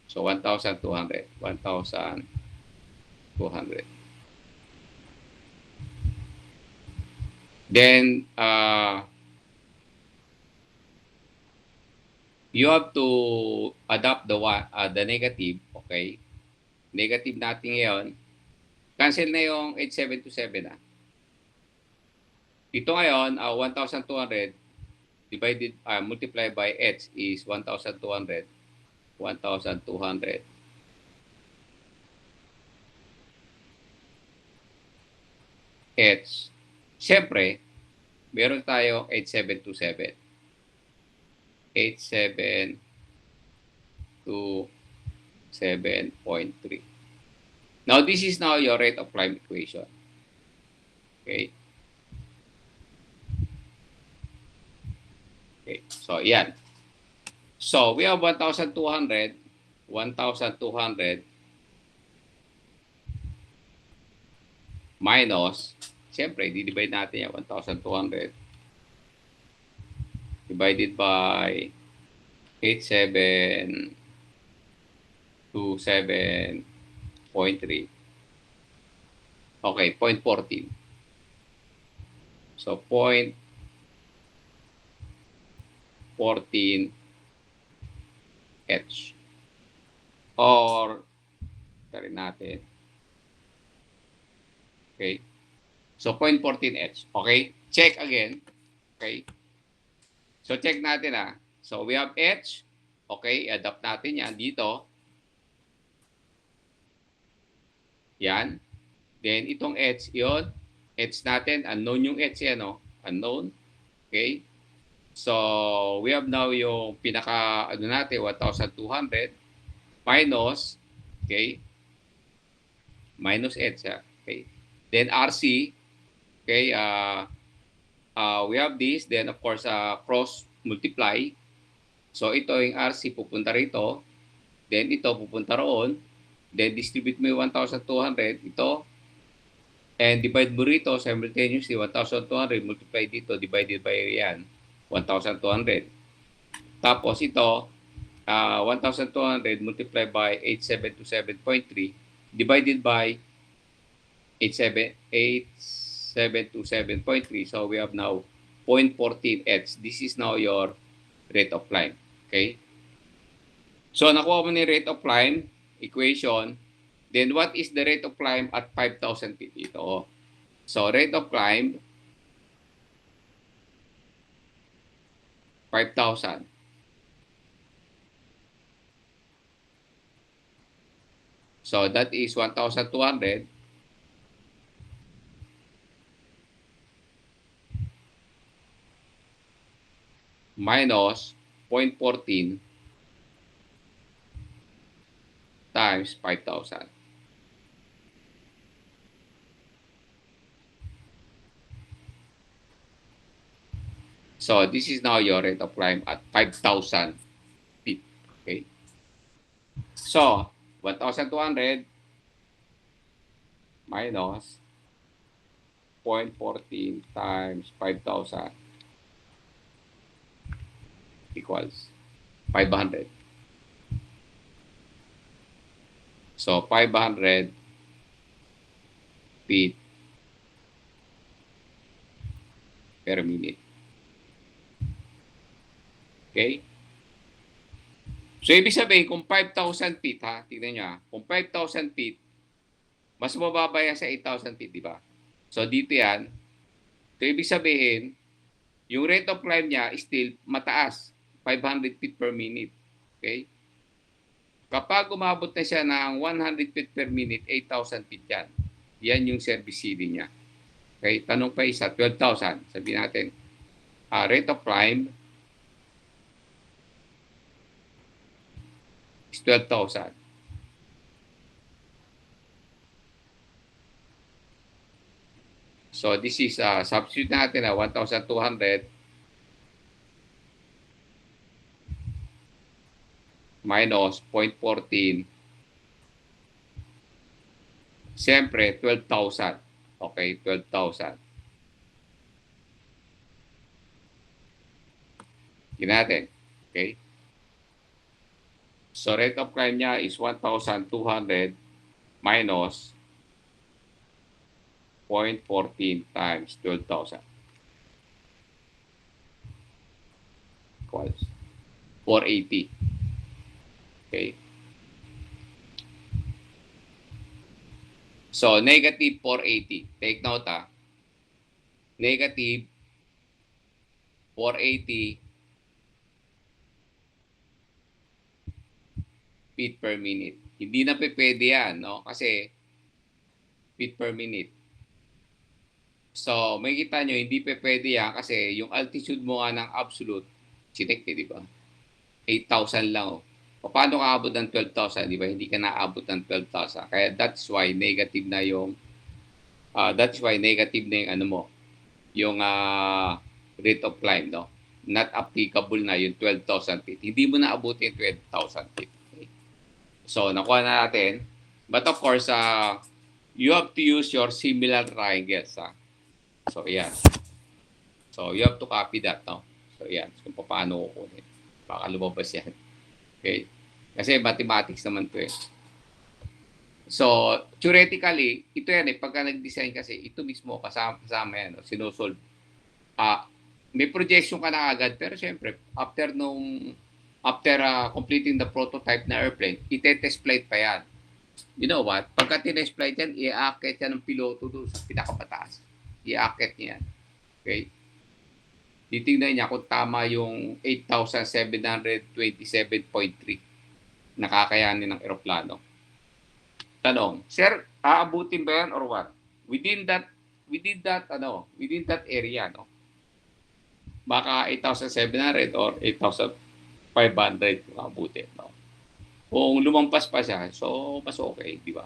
So, 1,200. 1,200. Then, you have to adopt the negative, okay? Negative natin ngayon. Cancel na yung 8,727 Ito ngayon, 1,200 divided, multiplied by h is 1,200. 1,200. H. Siyempre, meron tayo 8,727. 8,727.3. Now, this is now your rate of climb equation. Okay. Okay. So, yan. So, we have 1,200. 1,200 minus, siyempre, di-divide natin yan, 1,200 divided by 8727.3. Okay, 0.14. So, 0.14 H. Or, tarin natin. Okay. So, 0.14 H. Okay. Check again. Okay. So, check natin So, we have H. Okay. Adapt natin yan dito. Yan. Then, itong H, yun. H natin. Unknown yung H yan, no? Unknown. Okay. So, we have now yung pinaka, natin, 1,200 minus, okay, minus H, okay. Then, RC, okay, we have this. Then, of course, cross multiply. So, ito yung RC pupunta rito. Then, ito pupunta roon. Then, distribute mo yung 1,200. Ito. And divide mo rito simultaneously. 1,200 multiply dito. Divided by yan. 1,200. Tapos, ito. 1,200 multiplied by 8727.3 divided by 8727.3. So we have now 0.14 H. This is now your rate of climb. Okay? So nakuha mo ni rate of climb equation. Then what is the rate of climb at 5,000 feet? Ito. So rate of climb 5,000. So that is 1,200 minus 0.14 times 5,000. So this is now your rate of climb at 5,000 feet. Okay. So 1,200 minus 0.14 times 5,000 equals 500. So 500 feet per minute. Okay? So, ibig sabihin, kung 5,000 feet, tignan nyo kung 5,000 feet, mas mababa yan sa 8,000 feet, di ba? So, dito yan. So, ibig sabihin, yung rate of climb niya is still mataas, 500 feet per minute. Okay? Kapag umabot na siya ng 100 feet per minute, 8,000 feet yan. Yan yung service ceiling niya. Okay? Tanong pa isa, 12,000. Sabihin natin, rate of climb is 12,000. So, this is, substitute natin 1,200 minus 0.14. Siyempre, 12,000. Okay, 12,000. Yun natin. Okay. So, rate of climb niya is 1,200 minus 0.14 times 12,000 equals 480. Okay. So, negative 480. Take note Negative 480 feet per minute. Hindi na pwede yan, no? Kasi feet per minute. So, may kita nyo, hindi pwede yan kasi yung altitude mo nga ng absolute, chinek di ba? 8,000 lang. Paano ka abot ng 12,000? Di ba? Hindi ka naabot ng 12,000. Kaya that's why negative na yung yung rate of climb, no? Not applicable na yung 12,000 feet. Hindi mo na abutin 12,000 feet. Okay? So, nakuha na natin. But of course, you have to use your similar triangles. So, yan. So, you have to copy that, no? So, yan. So, paano kukunin. Baka lumabas yan. Okay? Kasi mathematics naman to eh. So, theoretically, ito yan eh. Pagka nag-design kasi, ito mismo kasama yan. No? Sinusolve. May projection ka na agad. Pero syempre, after completing the prototype na airplane, ite-test flight pa yan. You know what? Pagka tinest flight yan, i-aakit yan ng piloto doon sa pinakapataas. I-aakit niya yan. Okay? Titingnan niya kung tama yung 8,727.3 nakakayanin ng eroplano. Tanong, sir, aabutin ba yan or what? Within that area, no? Baka 8,700 or 8,500 aabutin, no? Kung lumampas pa siya, so mas okay, di ba?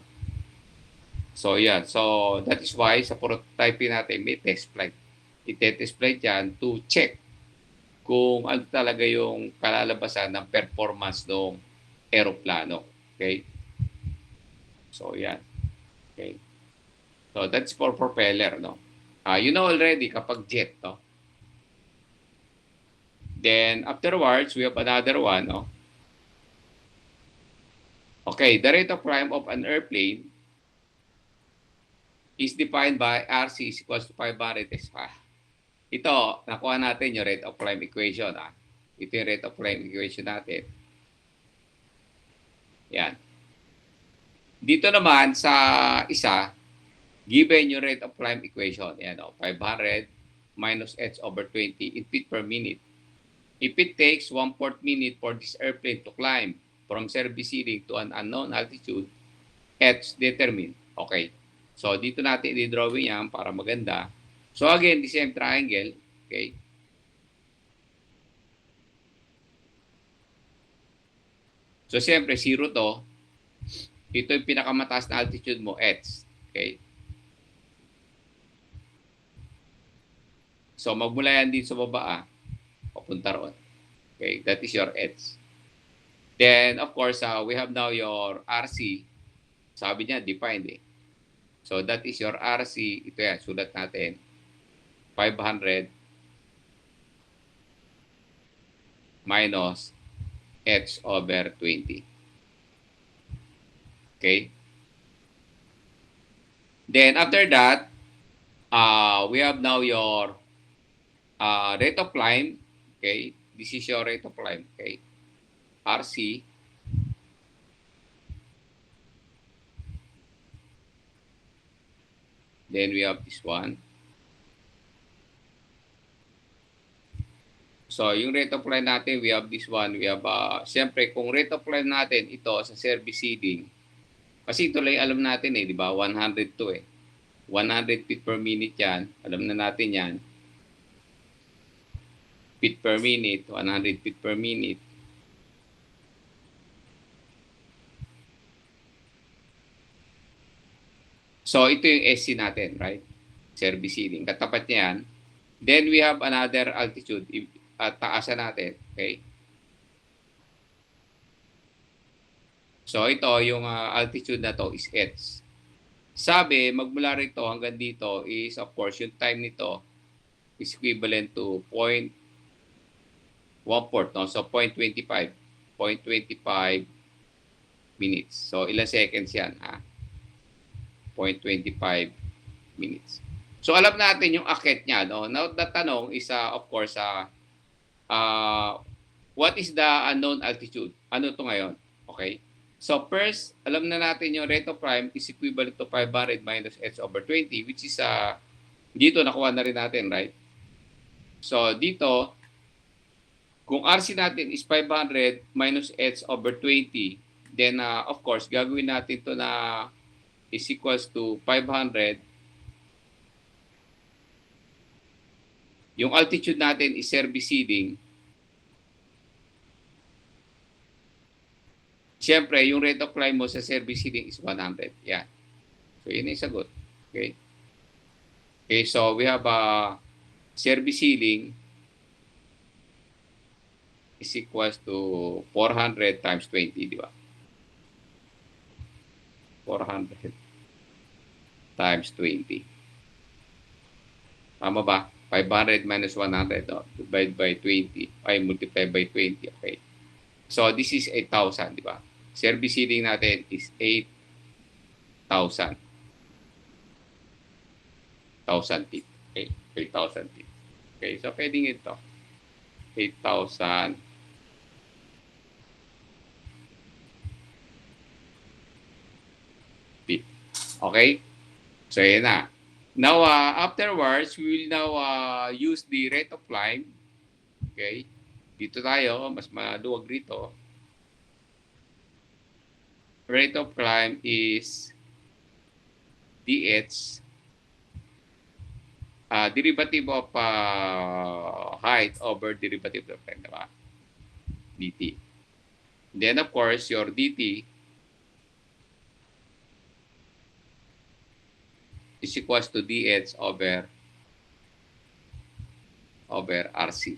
So, yan. So, that is why sa prototype natin may test flight. I-test flight yan to check kung ano talaga yung kalalabasan ng performance ng aeroplano. Okay? So, yan. Okay? So, that's for propeller, no? You know already kapag jet, no? Then, afterwards, we have another one, no? Okay, the rate of climb of an airplane is defined by RC is equals to 500 s. Ito, nakuha natin yung rate of climb equation. Ito yung rate of climb equation natin. Yan. Dito naman sa isa, given yung rate of climb equation, yan, 500 minus h over 20 in feet per minute. If it takes 1/4 minute for this airplane to climb from service ceiling to an unknown altitude, h determined. Okay. So, dito natin i-drawing yan para maganda. So, again, the same triangle. Okay. So, siyempre, 0 to. Ito yung pinakamataas na altitude mo, h. Okay. So, magmula yan din sa baba, papunta roon. Okay, that is your h. Then, of course, we have now your RC. Sabi niya, defined eh. So, that is your RC. Ito yan, sulat natin. 500 minus h over 20. Okay? Then, after that, we have now your rate of climb. Okay? This is your rate of climb. Okay? RC. Then we have this one. So, yung rate of climb natin, we have this one. We have, siyempre, kung rate of climb natin, ito sa service ceiling, kasi ito lang alam natin eh, di ba? 100 to eh. 100 feet per minute yan. Alam na natin yan. Feet per minute, 100 feet per minute. So, ito yung SC natin, right? Service ceiling. Katapat niya yan. Then, we have another altitude. Taasan natin. Okay? So, ito, yung altitude na to is H. Sabi, magmula rito hanggang dito is, of course, yung time nito is equivalent to 0.1/4. No? So, 0.25. 0.25 minutes. So, ilang seconds yan? 0.25 minutes. So, alam natin yung akit niya. No? Now, the tanong is, of course, what is the unknown altitude? Ano to ngayon? Okay? So, first, alam na natin yung rate of climb is equivalent to 500 minus h over 20, which is, dito, nakuha na rin natin, right? So, dito, kung RC natin is 500 minus h over 20, then, of course, gagawin natin to na is equals to 500. Yung altitude natin is service ceiling. Siyempre, yung rate of climb mo sa service ceiling is 100. Yan. So, yun ay sagot. Okay? Okay, so we have a service ceiling is equals to 400 times 20, di ba? 400 times 20. Tama ba? 500 minus 100, divide by 20, ay multiply by 20, okay. So, this is 8,000, di ba? Service ceiling natin is 8,000. 1,000 feet. Okay, 8,000 feet. Okay, so pwedeng ito. 8,000 feet. Okay? So, yan na. Now, afterwards, we will now use the rate of climb. Okay? Dito tayo, mas maluwag rito. Rate of climb is dh, derivative of height over derivative of length, diba? dt. Then, of course, your dt is equals to dh over rc.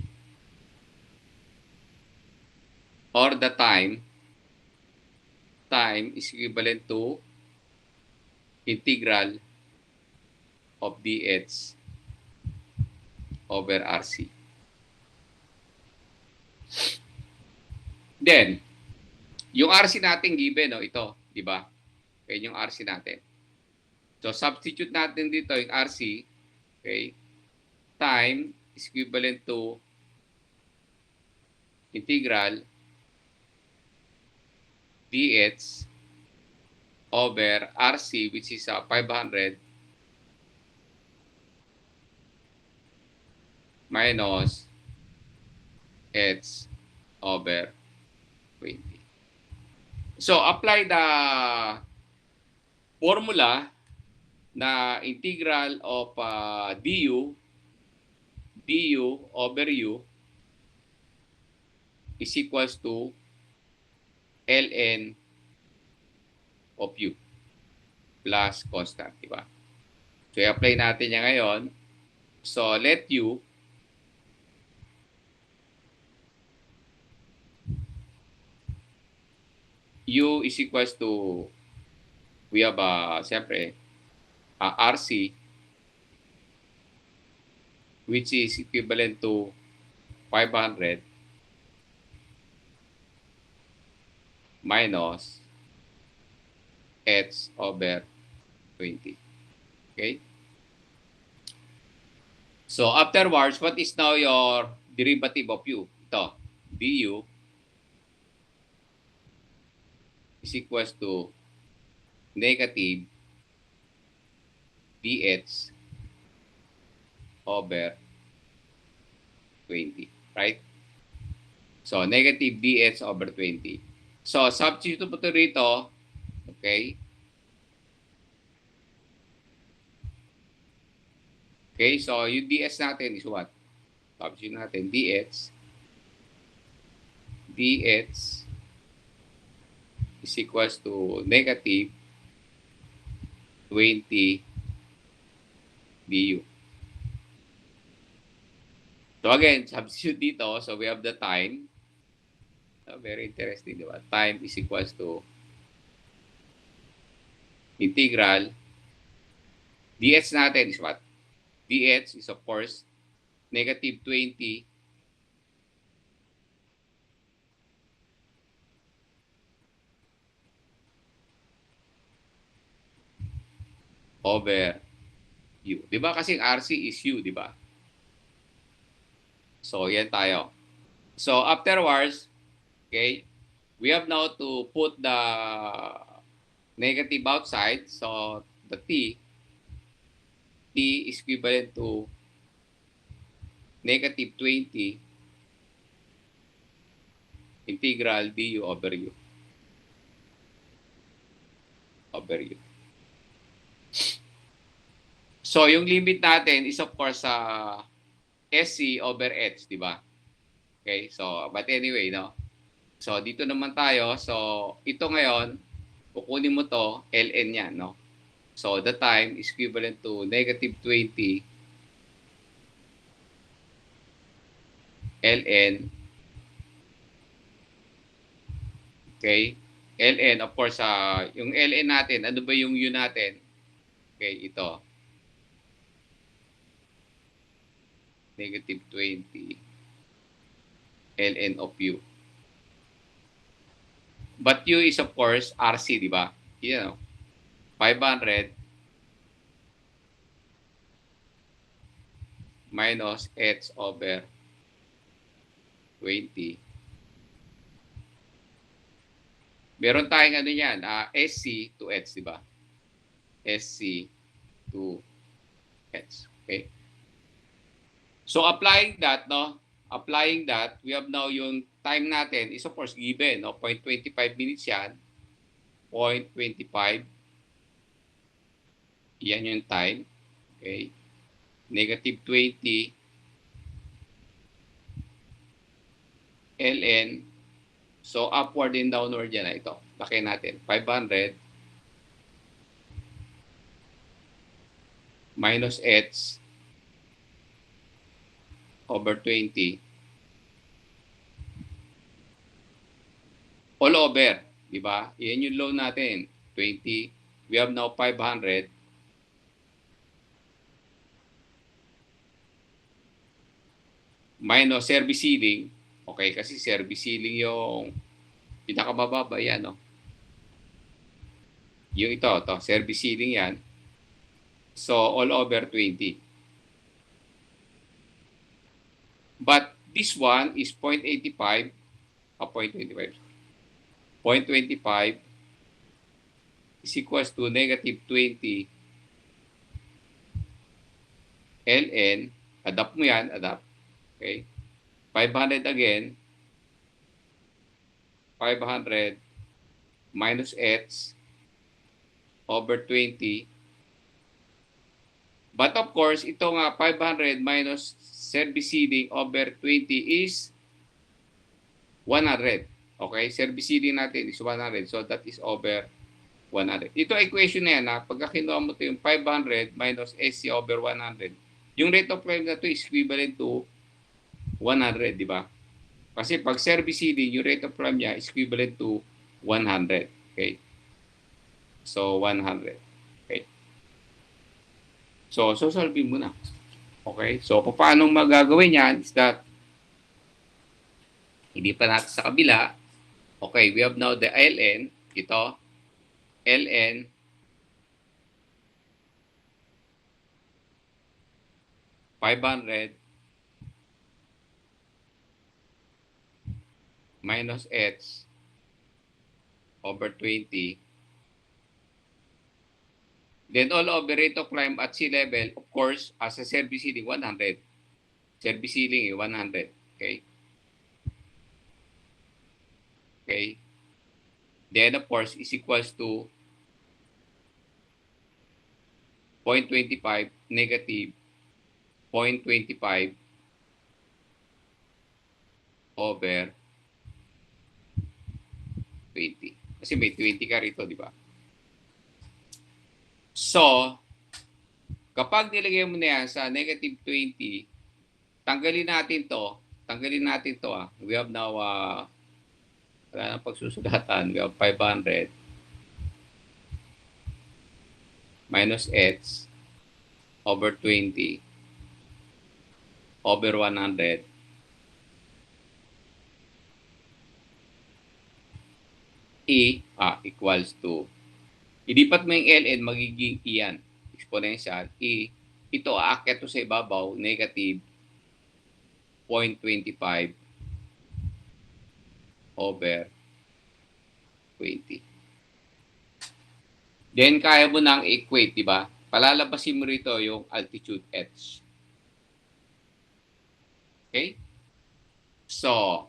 Or the time is equivalent to integral of dh over rc. Then, yung rc natin given, ito, di ba? Yan yung rc natin. So, substitute natin dito yung rc, okay? Time is equivalent to integral dh over rc, which is 500 minus h over 20. So, apply the formula na integral of du over u is equals to ln of u plus constant, di ba? So, i-apply natin yan ngayon. So, let u is equals to, we have, siyempre, RC, which is equivalent to 500 minus h over 20. Okay? So, afterwards, what is now your derivative of u? Ito, du is equals to negative dh over 20, right? So, negative dh over 20. So, substitute po ito rito, okay? Okay, so yung dh natin is what? Substitute natin, dh is equals to negative 20 du. So again, substitute dito. So we have the time. Very interesting, di ba? Time is equals to integral. dh natin is what? dh is of course negative 20 over u. Di ba kasi RC is u, di ba? So, yan tayo. So, afterwards, okay, we have now to put the negative outside. So, the t is equivalent to negative 20 integral du over u. So, yung limit natin is of course SC over H, di ba? Okay, so, but anyway, no? So, dito naman tayo. So, ito ngayon, kukunin mo to, ln yan, no? So, the time is equivalent to negative 20 ln, okay? ln, of course, yung ln natin, ano ba yung u natin? Okay, ito. negative 20 ln of u. But u is of course RC, di ba? You know, 500 minus h over 20. Meron tayong ano yan, SC to H, di ba? SC to H. Okay? So applying that, no? Applying that, we have now yung time natin is of course given, no? 0.25 minutes yan. 0.25. Yan yung time. Okay? Negative 20 ln. So upward and downward yan na ito. Laki natin. 500 minus h over 20 all over, di ba? Yan yung load natin, 20. We have now 500 minus service ceiling. Okay, kasi service ceiling yung pinakamababa yan, no? Yung ito, service ceiling yan. So, all over 20. But this one is 0.85, 0.25. 0.25 is equals to negative 20 ln. Adapt mo yan, adapt. Okay? 500 again. 500 minus h over 20. But of course, ito nga 500 minus service ceiling over 20 is 100. Okay? Service ceiling natin is 100. So that is over 100. Ito equation na yan. Pagka kinuha mo ito yung 500 minus SC over 100, yung rate of climb na ito is equivalent to 100, di ba? Kasi pag service ceiling, yung rate of climb niya is equivalent to 100. Okay? So 100. Okay? So solve mo na. Okay? So paano magagawin yan is that hindi pa natin sa kabila. Okay, we have now the ln. Ito, ln $500 minus h over 20. Then all over rate of climb at sea level, of course, as a service ceiling, 100. Service ceiling, 100. Okay? Okay? Then, of course, is equals to 0.25 negative 0.25 over 20. Kasi may 20 ka rito, di ba? So, kapag nilagay mo na yan sa negative 20, tanggalin natin to. We have now, wala nang pagsusugatan. We have 500 minus h over 20 over 100 equals to, ilipat mo yung ln, magiging e yan, exponential, ito aakyat to sa ibabaw, negative 0.25 over 20. Then, kaya mo nang equate, di ba? Palalabasin mo rito yung altitude h. Okay? So,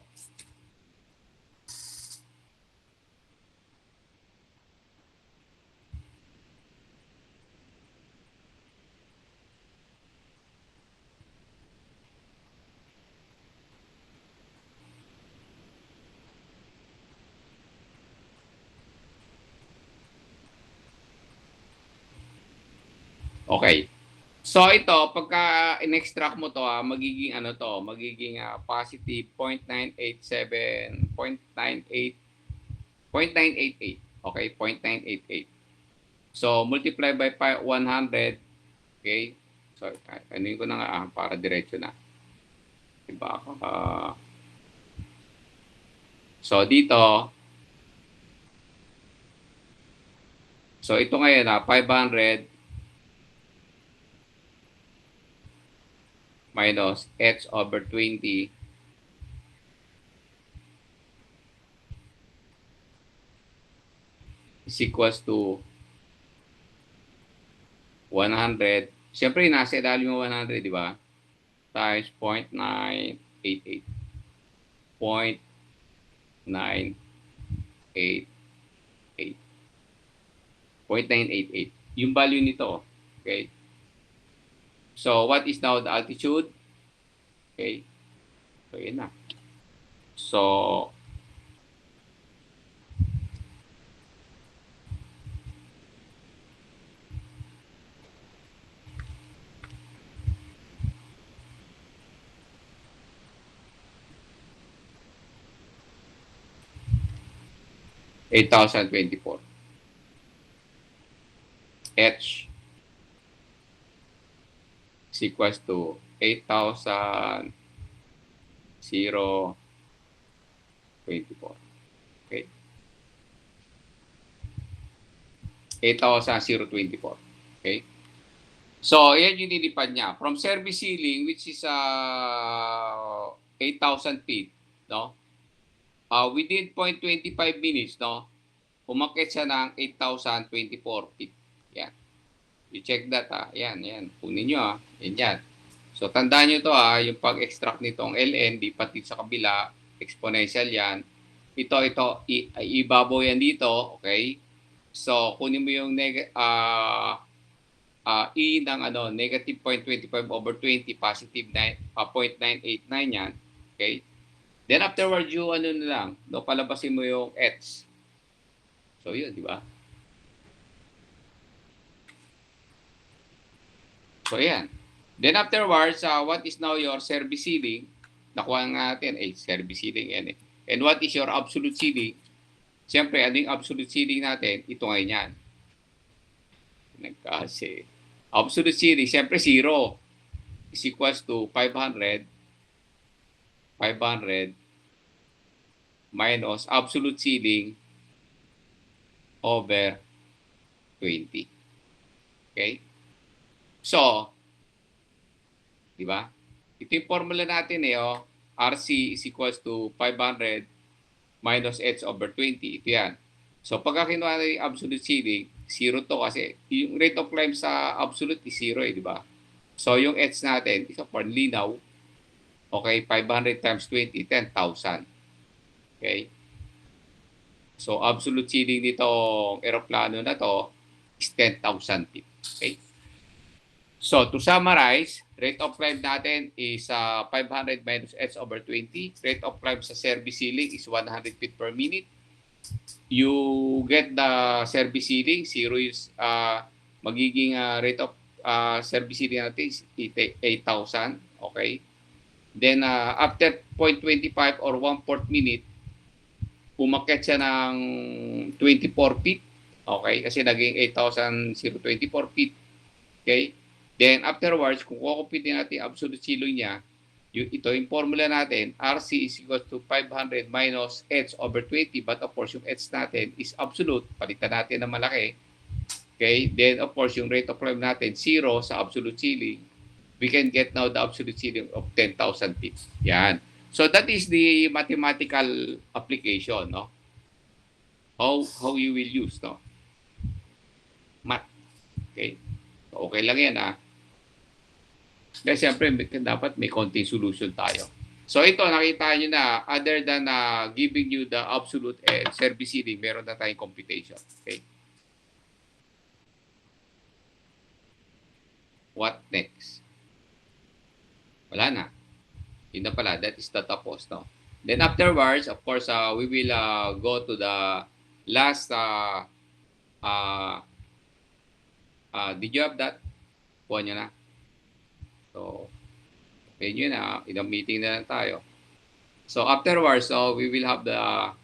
okay. So ito, pagka in-extract mo to, magiging ano to, magiging positive 0.987, 0.98, 0.988. Okay, 0.988. So multiply by 100. Okay. So anuin ko na nga para diretso na. Diba? So, dito, so ito ngayon 500 minus h over 20 is equals to 100. Siyempre, nasa ilalim mo 100, di ba? Times 0.988. 0.988. 0.988. Yung value nito. Okay? So, what is now the altitude? Okay? So, yun na. So, (8,024) H is equals to 8,024. Okay? 8,024. Okay? So, yan yung nilipad niya. From service ceiling, which is 8,000 feet, no? Within 0.25 minutes, no? Umakyat siya ng 8,024 feet. Yan. You check that, Yan, yan. Kunin nyo, Yan, yan. So, tandaan nyo to, yung pag-extract nitong ln, di pati sa kabila, exponential yan. Ito, ibabaw yan dito, okay? So, kunin mo yung E ng negative 0.25 over 20, positive 0.989 yan. Okay? Then afterwards, yung na lang, palabasin mo yung H. So, yun, di ba? So, yan. Then afterwards, what is now your service ceiling? Nakuha natin, service ceiling yan eh. And what is your absolute ceiling? Siyempre, ano yung absolute ceiling natin? Ito ngayon yan. Nagkasi. Absolute ceiling, siyempre 0 is equals to 500 minus absolute ceiling over 20. Okay? So, di ba? Ito yung formula natin RC is equals to 500 minus H over 20. Ito yan. So, pagka kinuha na yung absolute ceiling, 0 to kasi yung rate of climb sa absolute is 0 di ba? So, yung H natin, isa for linaw, okay, 500 times 20, 10,000. Okay? So, absolute ceiling nitong aeroplano na to is 10,000 feet. Okay? So, to summarize, rate of climb natin is 500 minus H over 20. Rate of climb sa service ceiling is 100 feet per minute. You get the service ceiling, 0 is magiging rate of service ceiling natin is 8,000. Okay? Then, after 0.25 or 1/4 minute, umakyat siya ng 24 feet. Okay? Kasi naging 8,024 feet. Okay? Then, afterwards, kung kukumpitin natin yung absolute ceiling niya, ito yung formula natin, RC is equal to 500 minus H over 20. But of course, yung H natin is absolute. Palitan natin na malaki. Okay? Then, of course, yung rate of climb natin, 0 sa absolute ceiling. We can get now the absolute ceiling of 10,000 feet. Yan. So, that is the mathematical application, no? How you will use, no? Math. Okay? So, okay lang yan, Kaya siyempre, dapat may konting solution tayo. So ito, nakita nyo na, other than giving you the absolute and service ceiling, meron na tayong computation. Okay? What next? Wala na. Yun na pala, that is the tapos, no? Then afterwards, of course, we will go to the last, did you have that? Kuha nyo na. So, yun na, in a meeting na lang tayo. So, afterwards, we will have the